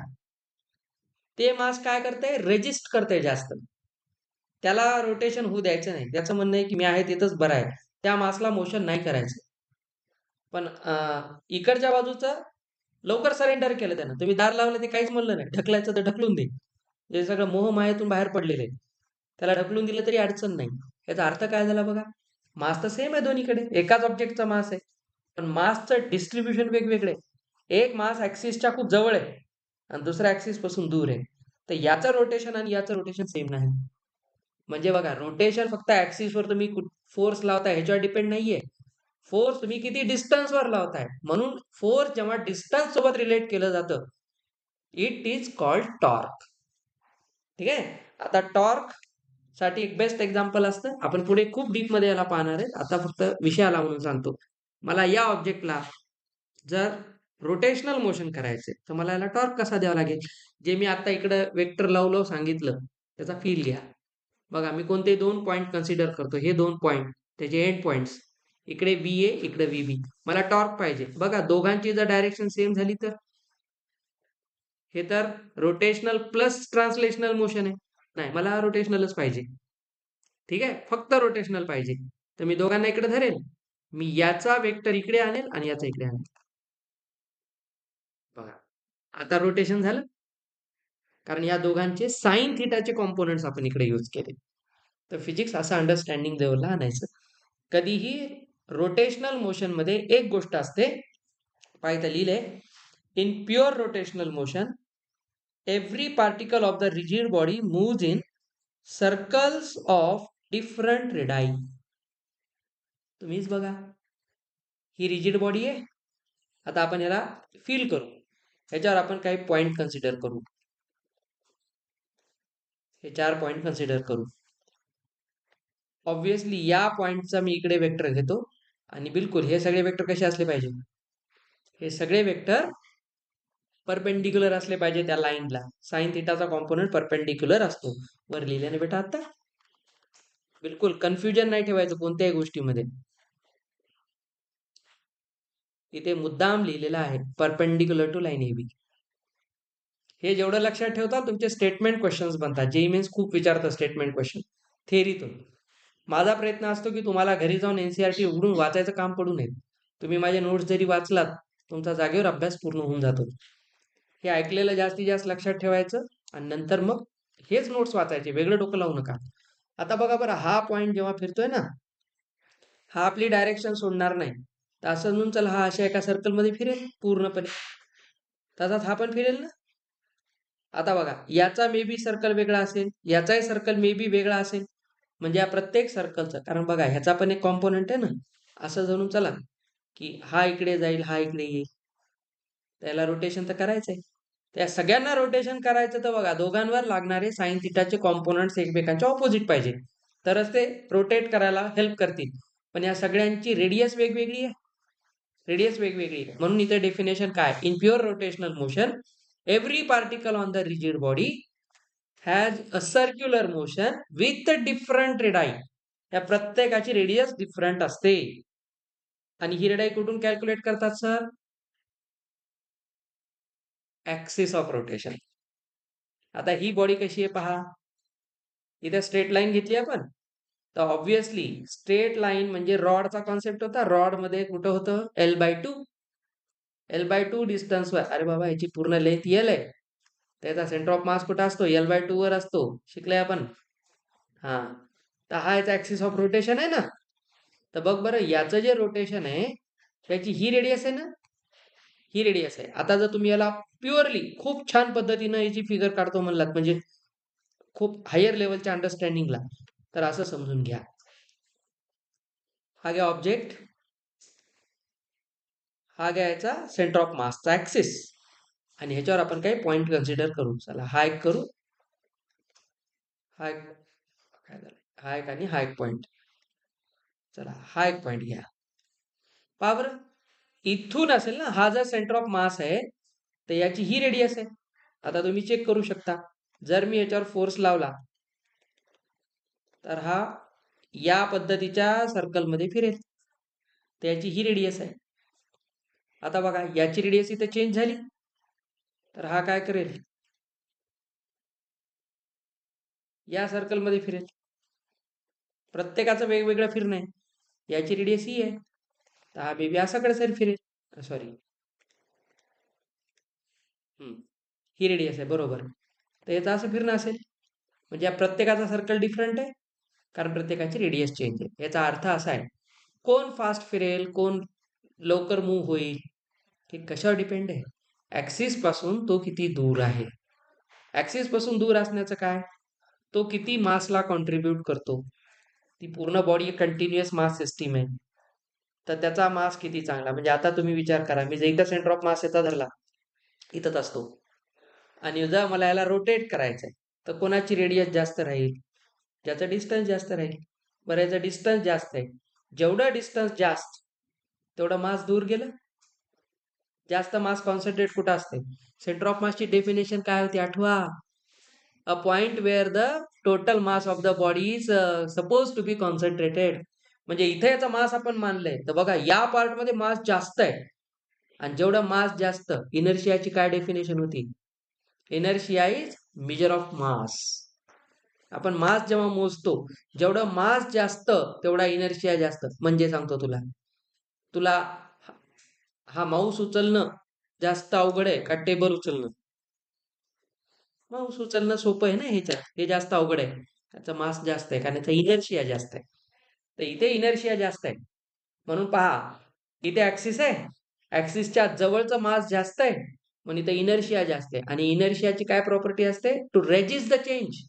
Speaker 1: ते मास काय करते? रेजिस्ट करते जास्त, त्याला रोटेशन होऊ द्यायचं नाही. त्याचं म्हणणं आहे की मी आहे तिथंच बरं आहे, त्या मासला मोशन नाही करायचं. पण इकडच्या बाजूचं लवकर सरेंडर केलं त्यानं. तुम्ही दार लावलं ते काहीच म्हणलं नाही, ढकलायचं तर ढकलून दे, हे सगळं मोहमायेतून बाहेर पडलेले, त्याला ढकलून दिलं तरी अडचण नाही. याचा अर्थ काय झाला बघा, मास तर सेम आहे दोन्हीकडे, एकाच ऑब्जेक्टचा मास आहे, पण मासचं डिस्ट्रीब्युशन वेगवेगळे. एक मास ऍक्सिसच्या खूप जवळ आहे आणि दुसऱ्या ऍक्सिस पासून दूर आहे. तर याचं रोटेशन आणि याचं रोटेशन सेम नाही. म्हणजे बघा, रोटेशन फक्त ऍक्सिसवर तुम्ही फोर्स लावताय ह्याच्यावर डिपेंड नाहीये, फोर्स तुम्ही किती डिस्टन्सवर लावताय. म्हणून फोर्स जेव्हा डिस्टन्स सोबत रिलेट केलं जातं, इट इज कॉल्ड टॉर्क. ठीक आहे. आता टॉर्क साठी एक बेस्ट एक्झाम्पल असतं, आपण पुढे खूप डीप मध्ये याला पाहणार आहे, आता फक्त विषयाला म्हणून सांगतो. मला या ऑब्जेक्टला जर रोटेशनल मोशन करायचे तर मला याला टॉर्क कसा द्यावा लागेल? जे मी आता इकडे वेक्टर लावलं सांगितलं, त्याचा फील घ्या. बघा, मी कोणते दोन पॉईंट कन्सिडर करतो, हे दोन पॉईंट, त्याचे एंड पॉइंट्स, इकडे व्ही ए इकडे व्ही बी. मला टॉर्क पाहिजे. बघा, दोघांची जर डायरेक्शन सेम झाली तर हे तर रोटेशनल प्लस ट्रान्सलेशनल मोशन आहे. नाही, मला रोटेशनलच पाहिजे. ठीक आहे, फक्त रोटेशनल पाहिजे. तर मी दोघांना इकडे धरेल, मी याचा वेक्टर इकडे आणेल आणि याचा इकडे आणेल. बघा, आता रोटेशन झालं, कारण या दोघांचे साइन थिटाचे कॉम्पोनंट्स आपण इकडे यूज केले. तर फिजिक्स असं अंडरस्टँडिंग लेवलला आणायचं. कधीही रोटेशनल मोशन मध्ये एक गोष्ट असते, पाहिजे लिहिले, in pure rotational motion every particle of the rigid body moves in circles of different radii. तुम्हीच बघा, ही रिजिड बॉडी आहे. आता आपण याला फील करू, ह्याच्यावर आपण काही पॉइंट कन्सिडर करू. हे 4 पॉइंट कन्सिडर करू. ऑब्विसली या पॉइंटचा मी इकडे वेक्टर घेतो आणि बिलकुल हे सगळे वेक्टर कसे असले पाहिजे? हे सगळे वेक्टर परपेंडिक्युलर असले पाहिजे त्या लाईनला. साइन थिटाचा कॉम्पोनंट परपेंडिक्युलर असतो. वर लिहिल्याने बेटा आता बिलकुल कन्फ्युजन नाही ठेवायचं कोणत्याही गोष्टीमध्ये. इथे मुद्दाम लिहिलेला आहे perpendicular to line A B. हे जेवढं लक्षात ठेवता तुमचे स्टेटमेंट क्वेश्चन्स बनतात. जेई मीन्स खूप विचारतं स्टेटमेंट क्वेश्चन थेअरीतून. माझा प्रयत्न असतो की तुम्हाला घरी जाऊन एनसीईआरटी उघडून वाचायचं काम पडू नये. तुम्ही माझे नोट्स जरी वाचलात, तुमचा जागेवर अभ्यास पूर्ण होऊन जातो. हे ऐकलेलं जास्तीत जास्त लक्षात ठेवायचं आणि नंतर मग हेच नोट्स वाचायचे, वेगळं डोकं लावू नका. आता बघा बरं, हा पॉइंट जेव्हा फिरतोय ना, हा आपली डायरेक्शन सोडणार नाही. तर असं म्हणून चला, हा अशा एका सर्कलमध्ये फिरेल पूर्णपणे, तसाच हा पण फिरेल ना. आता बघा, याचा मे बी सर्कल वेगळा असेल, याचाही सर्कल मे बी वेगळा असेल. म्हणजे या प्रत्येक सर्कलचं, कारण बघा ह्याचा पण एक कॉम्पोनंट आहे ना, असं जणू चला की हा इकडे जाईल, हा इकडे येईल, त्याला रोटेशन तर करायचंय. त्या सगळ्यांना रोटेशन करायचं तर बघा, दोघांवर लागणारे साइन थिटाचे कॉम्पोनंट्स एकमेकांच्या ऑपोजिट पाहिजे. तरच ते रोटेट करायला हेल्प करतील. पण या सगळ्यांची रेडियस वेगवेगळी आहे. रेडियस वेगवेगळी आहे. म्हणून इथे डेफिनेशन काय? In pure rotational motion every particle on the rigid body has a circular motion with different radii. या प्रत्येकाची रेडियस डिफरंट असते. आणि ही रेडाई कुठून कॅल्क्युलेट करतात सर? Axis of rotation. आता ही बॉडी कशी आहे पहा. इथे स्ट्रेट लाईन घेतली आपण, तर ऑब्व्हियसली स्ट्रेट लाईन म्हणजे रॉडचा कॉन्सेप्ट होता. रॉड मध्ये कुठं होतं? L/2. L/2 डिस्टन्सवर. अरे बाबा, याची पूर्ण लेंथ L आहे. त्याचा सेंटर ऑफ मास कुठं असतो? L/2 वर असतो. शिकले आपण. हा, तर हा याचा ऍक्सिस ऑफ रोटेशन आहे ना. तर बघ बरं, याचं जे रोटेशन आहे त्याची ही रेडियस आहे ना, ही रेडियस आहे. आता जर तुम्ही याला प्युअरली खूप छान पद्धतीनं याची फिगर काढतो म्हणलात, म्हणजे खूप हायर लेवलच्या अंडरस्टँडिंगला, तर असं समजून घ्या. हा घ्या ऑब्जेक्ट, हा घ्यायचा सेंटर ऑफ मासचा ऍक्सिस, आणि ह्याच्यावर आपण काही पॉइंट कन्सिडर करू. चला, हा एक करू, हा एक, काय झालं, हा एक आणि हा एक पॉइंट. चला, हा एक पॉइंट घ्या. पहा बरं, इथून असेल ना, हा जर सेंटर ऑफ मास आहे तर याची ही रेडियस आहे. आता तुम्ही चेक करू शकता, जर मी याच्यावर फोर्स लावला तर हा या पद्धतीच्या सर्कलमध्ये फिरेल. त्याची ही रेडियस आहे. आता बघा, याची रेडियस इथे चेंज झाली, तर हा काय करेल? या सर्कलमध्ये फिरेल. प्रत्येकाचं वेगवेगळं फिरणं आहे. याची रेडियस ही आहे, तर हा बेबी असाकडे सर फिरेल. सॉरी, ही रेडियस आहे बरोबर. तर याचं असं फिरणं असेल, म्हणजे या प्रत्येकाचा सर्कल डिफरंट आहे, कारण प्रत्येकाची रेडियस चेंज आहे. याचा अर्थ असा आहे, कोण फास्ट फिरेल, कोण लवकर मूव्ह होईल, हे कशावर डिपेंड आहे? ऍक्सिस पासून तो किती दूर आहे. ऍक्सिस पासून दूर असण्याचं काय? तो किती मासला कॉन्ट्रीब्यूट करतो. ती पूर्ण बॉडी एक कंटिन्युअस मास सिस्टीम आहे, तर त्याचा मास किती चांगला. म्हणजे आता तुम्ही विचार करा, मी जर इथं सेंटर ऑफ मास याचा धरला, इथंच असतो, आणि जर मला याला रोटेट करायचंय, तर कोणाची रेडियस जास्त राहील? ज्याचा डिस्टन्स जास्त राहील. बरं, याचा डिस्टन्स जास्त आहे, जेवढं डिस्टन्स जास्त तेवढं मास दूर गेलं. जास्त मास कॉन्सन्ट्रेट कुठं असते? सेंटर ऑफ मासची डेफिनेशन काय होती आठवा? A point where the total mass of the body is suppose to be concentrated. म्हणजे इथे याचा मास आपण मानलंय, तर बघा या पार्ट मध्ये मास जास्त आहे, आणि जेवढं मास जास्त, इनर्शियाची काय डेफिनेशन होती? Inertia is measure of mass. आपण मास जेव्हा मोजतो, जेवढं मास जास्त तेवढा इनर्शिया जास्त. म्हणजे सांगतो तुला, तुला हा माऊस उचलणं जास्त अवघड आहे का टेबल उचलणं? माऊस उचलणं सोपं आहे ना. ह्याच्यात हे जास्त अवघड आहे, त्याचा मास जास्त आहे, कारण याचा इनर्शिया जास्त आहे. तर इथे इनर्शिया जास्त आहे, म्हणून पहा, इथे ऍक्सिस आहे, ऍक्सिसच्या जवळचं मास जास्त आहे, म्हणून इथे इनर्शिया जास्त आहे. आणि इनर्शियाची काय प्रॉपर्टी असते? To resist the change.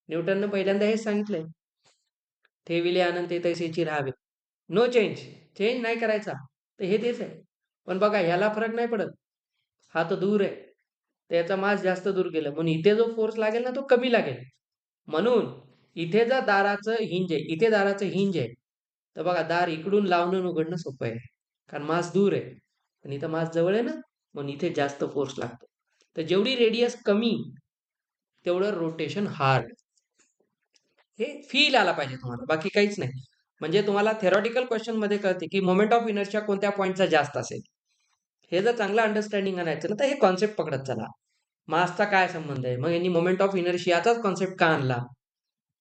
Speaker 1: न्यूटननं पहिल्यांदा हेच सांगितलंय, ठेविले अनंत तैसेची राहावे. नो चेंज, चेंज नाही करायचा. तर हे तेच आहे. पण बघा, ह्याला फरक नाही पडत, हा तर दूर आहे, त्याचा मास जास्त दूर गेलं, म्हणून इथे जो फोर्स लागेल ना तो कमी लागेल. म्हणून इथे जर दाराचं हिंज आहे, इथे दाराचं हिंज आहे, तर बघा, दार इकडून लावणं उघडणं सोपं आहे, कारण मास दूर आहे. आणि इथं मास जवळ आहे ना, म्हणून इथे जास्त फोर्स लागतो. तर जेवढी रेडियस कमी तेवढं रोटेशन हार्ड. हे फील आला पाहिजे तुम्हाला, बाकी काहीच नाही. म्हणजे तुम्हाला थेरॉटिकल क्वेश्चन मध्ये कळते की मोमेंट ऑफ इनर्शिया कोणत्या पॉईंटचा जास्त असेल. हे जर चांगलं अंडरस्टँडिंग आणायचं ना, तर हे कॉन्सेप्ट पकडत चला. मासचा काय संबंध आहे, मग यांनी मोमेंट ऑफ इनर्शियाचाच कॉन्सेप्ट का आणला,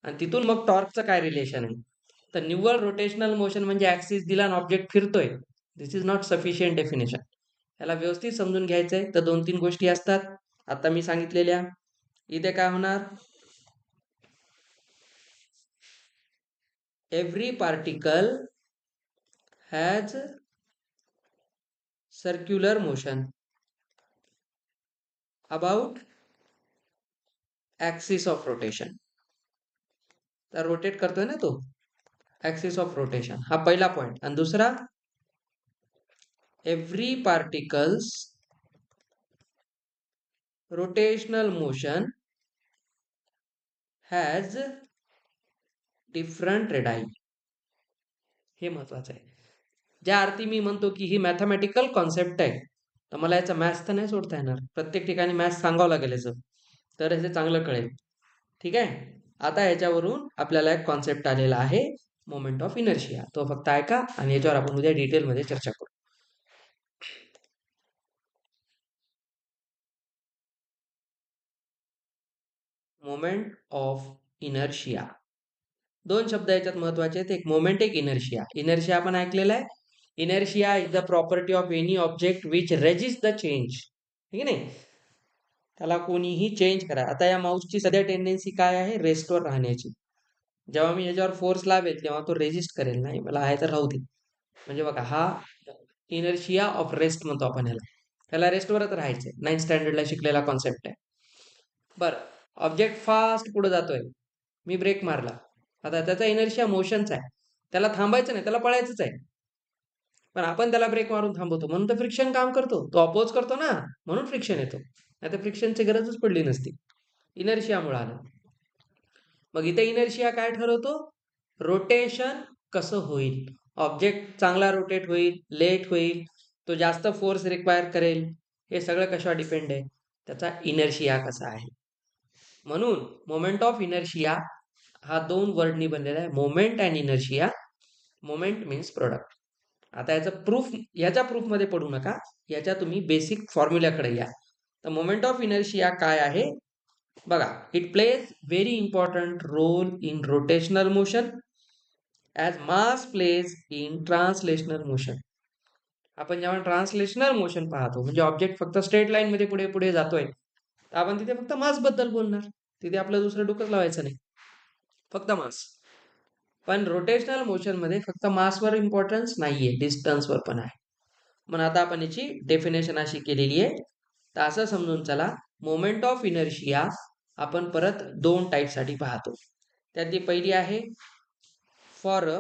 Speaker 1: आणि तिथून मग टॉर्कचं काय रिलेशन आहे. तर निव्वळ रोटेशनल मोशन म्हणजे ऍक्सिस दिला आणि ऑब्जेक्ट फिरतोय, दिस इज नॉट सफिशियंट डेफिनेशन. याला व्यवस्थित समजून घ्यायचंय. तर 2-3 गोष्टी असतात आता मी सांगितलेल्या. इथे काय होणार? Every particle has circular motion about axis of rotation. तर रोटेट करतोय ना तो, ऍक्सिस ऑफ रोटेशन, हा पहिला पॉइंट. आणि दुसरा, every particles rotational motion has different radii, हे महत्वाचं आहे. ज्या अर्थी मी म्हणतो की ही मॅथमॅटिकल कॉन्सेप्ट आहे, तर मला याचा मॅथ्स तर नाही सोडता येणार. प्रत्येक ठिकाणी मॅथ्स सांगावं लागेल याचं, तर हे चांगलं कळेल. ठीक आहे. आता याच्यावरून आपल्याला एक कॉन्सेप्ट आलेला आहे, मोमेंट ऑफ इनर्शिया. तो फक्त ऐका आणि याच्यावर आपण उद्या डिटेलमध्ये चर्चा करू. मोमेंट ऑफ इनर्शिया, दोन शब्द याच्यात महत्वाचे आहेत. एक मोमेंट, एक इनर्शिया. इनर्शिया आपण ऐकलेला आहे. Inertia is the property of any object which resist the change. ठीक आहे नाही, त्याला कोणीही चेंज करा. आता या माऊसची सध्या टेंडेन्सी काय आहे, रेस्टवर राहण्याची. जेव्हा मी याच्यावर फोर्स लावेल तेव्हा तो रेजिस्ट करेल, नाही मला आहे तर राहू दे. म्हणजे बघा, हा इनर्शिया ऑफ रेस्ट म्हणतो आपण याला. त्याला रेस्टवरच राहायचंय. 9th स्टँडर्डला शिकलेला कॉन्सेप्ट आहे. बरं, ऑब्जेक्ट फास्ट पुढे जातोय, मी ब्रेक मारला, आता त्याचा इनर्शिया मोशनचा आहे, त्याला थांबायचं नाही, त्याला पळायचंच आहे. पण आपण त्याला ब्रेक मारून थांबवतो, म्हणून तर फ्रिक्शन काम करतो. तो अपोज करतो ना, म्हणून फ्रिक्शन येतो. नाही तर फ्रिक्शनची गरजच पडली नसती. इनर्शियामुळे आलं. मग इथे इनर्शिया काय ठरवतो, रोटेशन कसं होईल. ऑब्जेक्ट चांगला रोटेट होईल, लेट होईल, तो जास्त फोर्स रिक्वायर करेल, हे सगळं कशावर डिपेंड आहे, त्याचा इनर्शिया कसा आहे. म्हणून मोमेंट ऑफ इनर्शिया हा दोन वर्डनी बनलेला आहे, moment and inertia. Moment means product. आता याचं प्रूफ, याच्या प्रूफमध्ये पडू नका, याच्या तुम्ही बेसिक फॉर्म्युल्याकडे या. तर मोमेंट ऑफ इनर्शिया काय आहे बघा. It plays very important role in rotational motion as mass plays in translational motion. आपण जेव्हा ट्रान्सलेशनल मोशन पाहतो, म्हणजे ऑब्जेक्ट फक्त स्ट्रेट लाईन मध्ये पुढे पुढे जातोय, तर आपण तिथे फक्त मास बद्दल बोलणार. तिथे आपलं दुसरं डोकंच लावायचं नाही, फक्त मास. पण रोटेशनल मोशन मध्ये फक्त मासवर इम्पॉर्टन्स नाहीये, डिस्टन्सवर पण आहे. म्हणून आता आपण याची डेफिनेशन अशी केलेली आहे. तर असं समजून चला, मोमेंट ऑफ इनर्शिया आपण परत दोन टाईपसाठी पाहतो. त्यातली पहिली आहे फॉर अ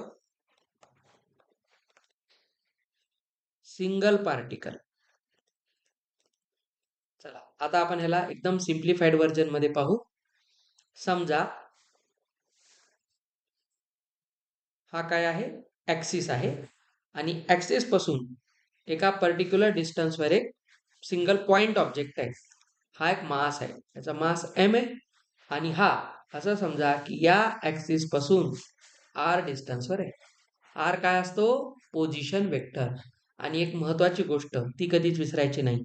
Speaker 1: सिंगल पार्टिकल. चला आता आपण ह्याला एकदम सिम्प्लिफाईड व्हर्जन मध्ये पाहू. समजा हा काय आहे, ऍक्सिस आहे, आणि ऍक्सिस पासून एका पर्टिक्युलर डिस्टन्सवर एक सिंगल पॉइंट ऑब्जेक्ट आहे. हा एक मास आहे, याचा मास m आहे, आणि हा असं समजा की या ऍक्सिस पासून r डिस्टन्सवर आहे. r काय असतो, पोझिशन वेक्टर. आणि एक महत्वाची गोष्ट ती कधीच विसरायची नाही,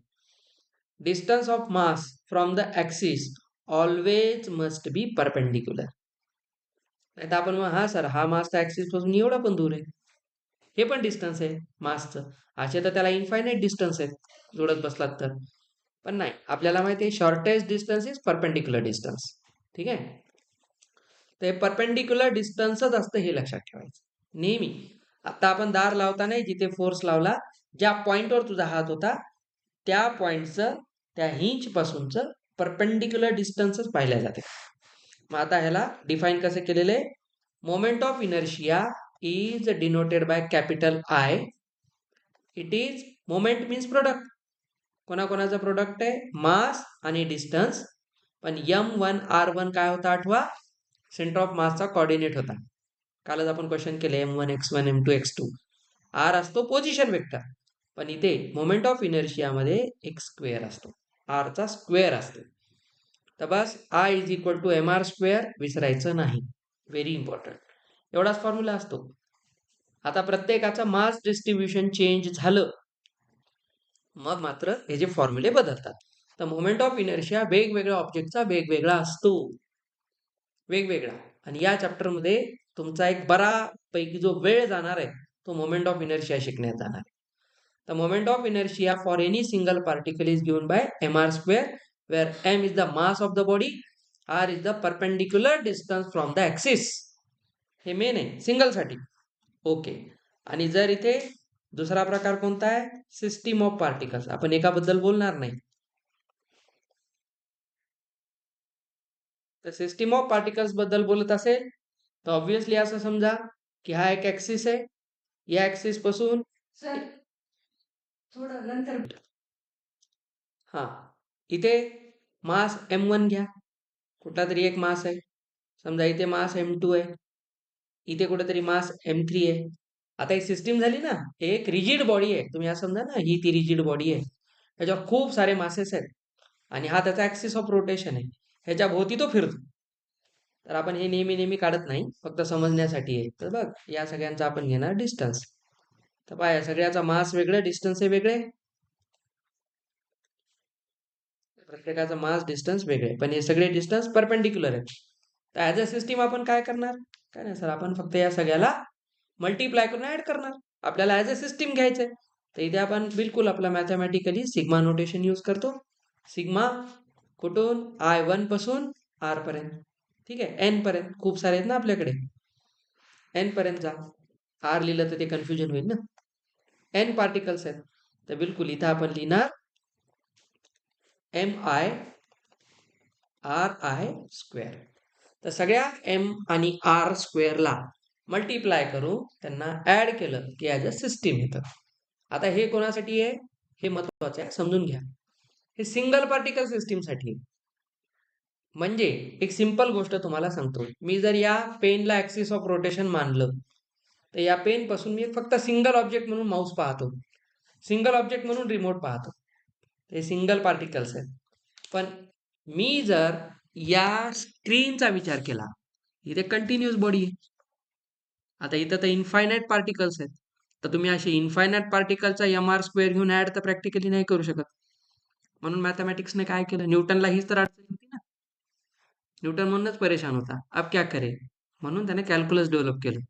Speaker 1: distance of mass from the axis always must be perpendicular. नाही तर आपण हा सर, हा मास तर ऍक्सिस पासून एवढा पण दूर आहे, हे पण डिस्टन्स आहे मासचं, असे तर त्याला इन्फायनाइट डिस्टन्स आहे जोडत बसलात तर. पण नाही, आपल्याला माहिती आहे shortest distance is perpendicular distance. ठीक आहे, तर परपेंडिक्युलर डिस्टन्सच असतं, हे लक्षात ठेवायचं नेहमी. आता आपण दार लावताना जिथे फोर्स लावला, ज्या पॉइंटवर तुझा हात होता, त्या पॉइंटचं, त्या हिंच पासूनचं परपेंडिक्युलर डिस्टन्सच पाहिल्या जाते. मग आता ह्याला डिफाईन कसं केलेलं आहे, moment of inertia is denoted by capital I. It is, moment means product. कोणाकोणाचा प्रोडक्ट आहे, मास आणि डिस्टन्स. पण m1 r1 काय होता आठवा, सेंटर ऑफ मासचा कोऑर्डिनेट होता. कालच आपण क्वेश्चन केले, m1 x1 m2 x2. r असतो पोझिशन वेक्टर, पण इथे मोमेंट ऑफ इनर्शिया मध्ये एक स्क्वेअर असतो, r चा स्क्वेअर असतो. तर बस I is equal to mr square, विसरायचं नाही, व्हेरी इम्पॉर्टंट. एवढाच फॉर्म्युला असतो. आता प्रत्येकाचं मास डिस्ट्रीब्युशन चेंज झालं, मग मात्र हे जे फॉर्म्युले बदलतात. तर मोमेंट ऑफ इनर्शिया वेगवेगळ्या ऑब्जेक्टचा वेगवेगळा असतो, वेगवेगळा. आणि या चॅप्टरमध्ये तुमचा एक बरापैकी जो वेळ जाणार आहे, तो मोमेंट ऑफ इनर्शिया शिकण्यात जाणार आहे. तर moment of inertia for any single particle is given by mr square, where m is the mass of the body, r is the perpendicular distance from the axis. हे main आहे single साठी. Okay. आणि जर इथे दुसरा प्रकार कोणता आहे, सिस्टीम ऑफ पार्टिकल्स. आपण एकाबद्दल बोलणार नाही. तर सिस्टीम ऑफ पार्टिकल्स बद्दल बोलत असेल तर ऑब्विसली असं समजा की हा एक ऍक्सिस आहे, या ऍक्सिस पासून थोडं नंतर, हा इथे मास m1 घ्या, कुठला तरी एक मास आहे, समजा इथे मास m2 आहे, इथे कुठेतरी मास M3 आहे. आता ही सिस्टीम झाली ना, एक रिजिड बॉडी आहे. तुम्ही असं समजा ना, ही ती रिजिड बॉडी आहे. त्याच्यावर खूप सारे मासेस आहेत आणि हा त्याचा ऍक्सिस ऑफ रोटेशन आहे. ह्याच्या भोवती तो फिरतो. तर आपण हे नेहमी नेहमी काढत नाही, फक्त समजण्यासाठी आहे. तर बघ, या सगळ्यांचा आपण घेणार डिस्टन्स. तर पहा, या सगळ्याचा मास वेगळं, डिस्टन्स हे वेगळे. प्रत्येकाचा मास डिस्टन्स वेगळे, पण हे सगळे डिस्टन्स परपेंडिक्युलर आहेत. तर ऍज अ सिस्टीम आपण काय करणार? काय नाही सर, आपण फक्त या सगळ्याला मल्टिप्लाय करून ऍड करणार. आपल्याला ऍज अ सिस्टीम घ्यायचंय. तर इथे आपण बिलकुल आपला मॅथमॅटिकली सिग्मा नोटेशन यूज करतो. सिग्मा कुठून I1 पासून R पर्यंत. ठीक आहे, N पर्यंत. खूप सारे आहेत ना आपल्याकडे. N पर्यंत जा. R लिहिलं तर ते कन्फ्युजन होईल ना. N पार्टिकल्स आहेत. तर बिलकुल इथं आपण लिहिणार MI स्क्वेअर. तर सगळ्या M आणि R स्क्वेअरला मल्टिप्लाय करून त्यांना ऍड केलं की ॲज अ सिस्टीम येतं. आता हे कोणासाठी आहे? हे महत्वाचं आहे, समजून घ्या. हे सिंगल पार्टिकल सिस्टीमसाठी आहे. म्हणजे एक सिंपल गोष्ट तुम्हाला सांगतो. मी जर या पेनला ऍक्सिस ऑफ रोटेशन मानलं, तर या पेन पासून मी फक्त सिंगल ऑब्जेक्ट म्हणून माऊस पाहतो, सिंगल ऑब्जेक्ट म्हणून रिमोट पाहतो. ते सिंगल पार्टिकल्स आहेत. पण मी जर या स्क्रीनचा विचार केला, इथे कंटिन्युअस बॉडी आहे. आता इथं तर इन्फायनाइट पार्टिकल्स आहेत. तर तुम्ही असे इन्फायनाइट पार्टिकलचा MR स्क्वेअर घेऊन ऍड तर प्रॅक्टिकली नाही करू शकत. म्हणून मॅथमॅटिक्सने काय केलं? न्यूटनला हीच तर अडचण होती ना. न्यूटन म्हणूनच परेशान होता. अब क्या करे? म्हणून त्याने कॅल्क्युलस डेव्हलप केलं.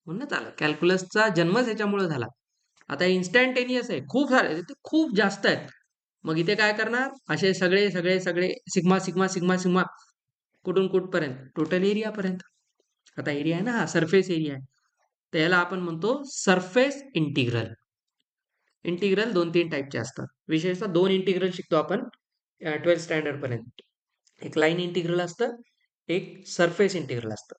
Speaker 1: म्हणूनच आलं. कॅल्क्युलसचा जन्मच ह्याच्यामुळे झाला. आता इन्स्टंटेनियस आहे, खूप सारे, खूप जास्त आहेत. मग इथे काय करणार? असे सगळे सगळे सगळे सिग्मा सिग्मा सिग्मा सिग्मा कुठून कुठपर्यंत? टोटल एरिया पर्यंत. आता एरिया आहे ना, हा सरफेस एरिया आहे. तर याला आपण म्हणतो सरफेस इंटिग्रल. इंटिग्रल 2-3 टाईपचे असतात. विशेषतः 2 इंटिग्रल शिकतो आपण 12th स्टँडर्ड पर्यंत. एक लाईन इंटिग्रल असतं, एक सरफेस इंटिग्रल असतं.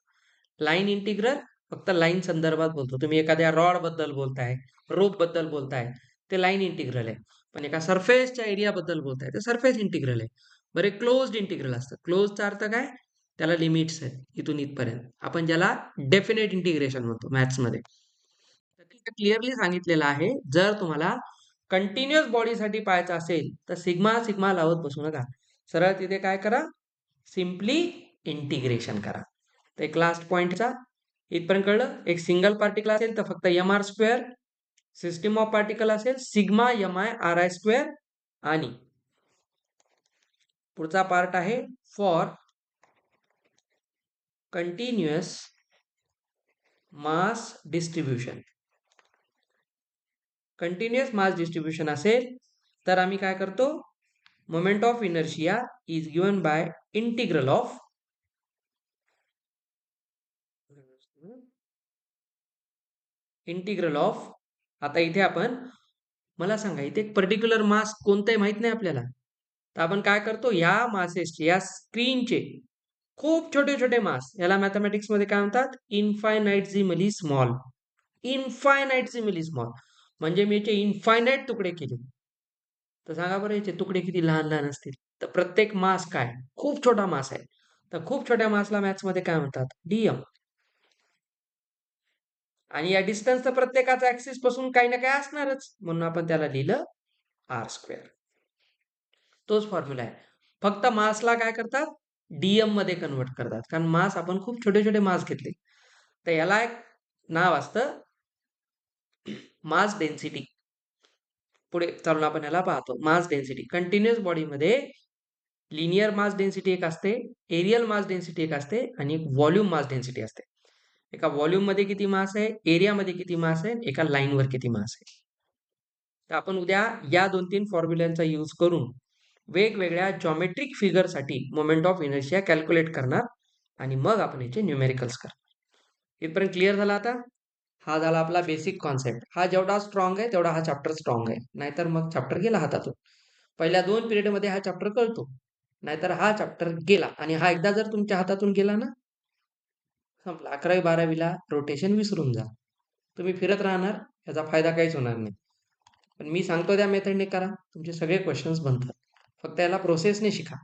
Speaker 1: लाईन इंटिग्रल फक्त लाईन संदर्भात बोलतो. तुम्ही एखाद्या रॉड बद्दल बोलताय, रोप बद्दल बोलताय, ते लाईन इंटिग्रल आहे. पण एका सरफेसच्या एरिया बद्दल बोलताय, ते सरफेस इंटिग्रल आहे. बरं, एक क्लोज्ड इंटिग्रल असतं. क्लोजचा अर्थ काय? त्याला लिमिट्स आहेत इथून इथपर्यंत. आपण ज्याला डेफिनेट इंटिग्रेशन म्हणतो मॅथ्समध्ये. क्लिअरली सांगितलेलं आहे, जर तुम्हाला कंटिन्युअस बॉडीसाठी पाहायचं असेल तर सिग्मा सिग्मा लावत बसू नका. सरळ तिथे काय करा? सिम्पली इंटिग्रेशन करा. तर एक लास्ट पॉइंटचा इथपर्यंत कळलं. एक सिंगल पार्टिकल असेल तर फक्त MR square, system of particle असेल सिग्मा MI RI स्क्वेअर, आणि पुढचा पार्ट आहे for continuous mass distribution. Continuous mass distribution असेल तर आम्ही काय करतो? Moment of inertia is given bye integral of आता इथे आपण, मला सांगा, इथे एक पर्टिक्युलर मास कोणताही माहित नाही आपल्याला. तर आपण काय करतो? या मासेसचे, या स्क्रीनचे खूप छोटे छोटे मास, याला मॅथमॅटिक्स मध्ये काय म्हणतात? इन्फायनाइटझिमली स्मॉल. इन्फायनाइटझिमली स्मॉल म्हणजे मी याचे इन्फायनाइट तुकडे केले. तर सांगा बरं, याचे तुकडे किती लहान लहान असतील? तर प्रत्येक मास काय? खूप छोटा मास आहे. तर खूप छोट्या मासला मॅथ्स मध्ये काय म्हणतात? DM. आणि या डिस्टन्सचं प्रत्येकाचा ऍक्सिस पासून काही ना काही असणारच, म्हणून आपण त्याला लिहिलं R स्क्वेअर. तोच फॉर्म्युला आहे. फक्त मासला काय करतात? DM मध्ये कन्वर्ट करतात, कारण मास आपण खूप छोटे छोटे मास घेतले. तर याला एक नाव असतं मास डेन्सिटी. पुढे चालून आपण याला पाहतो. मास डेन्सिटी कंटिन्युअस बॉडीमध्ये लिनियर मास डेन्सिटी एक असते, एरियल मास डेन्सिटी एक असते, आणि एक व्हॉल्यूम मास डेन्सिटी असते. एका व्हॉल्यूम मध्ये किती मास आहे, एरियामध्ये किती मास आहे, एका लाईनवर किती मास आहे. तर आपण उद्या या 2-3 फॉर्म्युल्यांचा यूज करून वेगवेगळ्या जॉमेट्रिक फिगरसाठी मोमेंट ऑफ इनर्शिया कॅल्क्युलेट करणार, आणि मग आपण याचे न्यूमेरिकल्स करणार. इथपर्यंत क्लिअर झाला आता? हा झाला आपला बेसिक कॉन्सेप्ट. हा जेवढा स्ट्रॉंग आहे तेवढा हा चॅप्टर स्ट्रॉंग आहे, नाहीतर मग चॅप्टर गेला हातातून. पहिल्या 2 पिरियड मध्ये हा चॅप्टर कळतो, नाहीतर हा चॅप्टर गेला. आणि हा एकदा जर तुमच्या हातातून गेला ना, संपला. 11वी-12वीला रोटेशन विसरून जा. तुम्ही फिरत राहणार, याचा फायदा काहीच होणार नाही. पण मी सांगतो त्या मेथडने करा, तुमचे सगळे क्वेश्चन्स बनतात. फक्त याला प्रोसेसने शिका.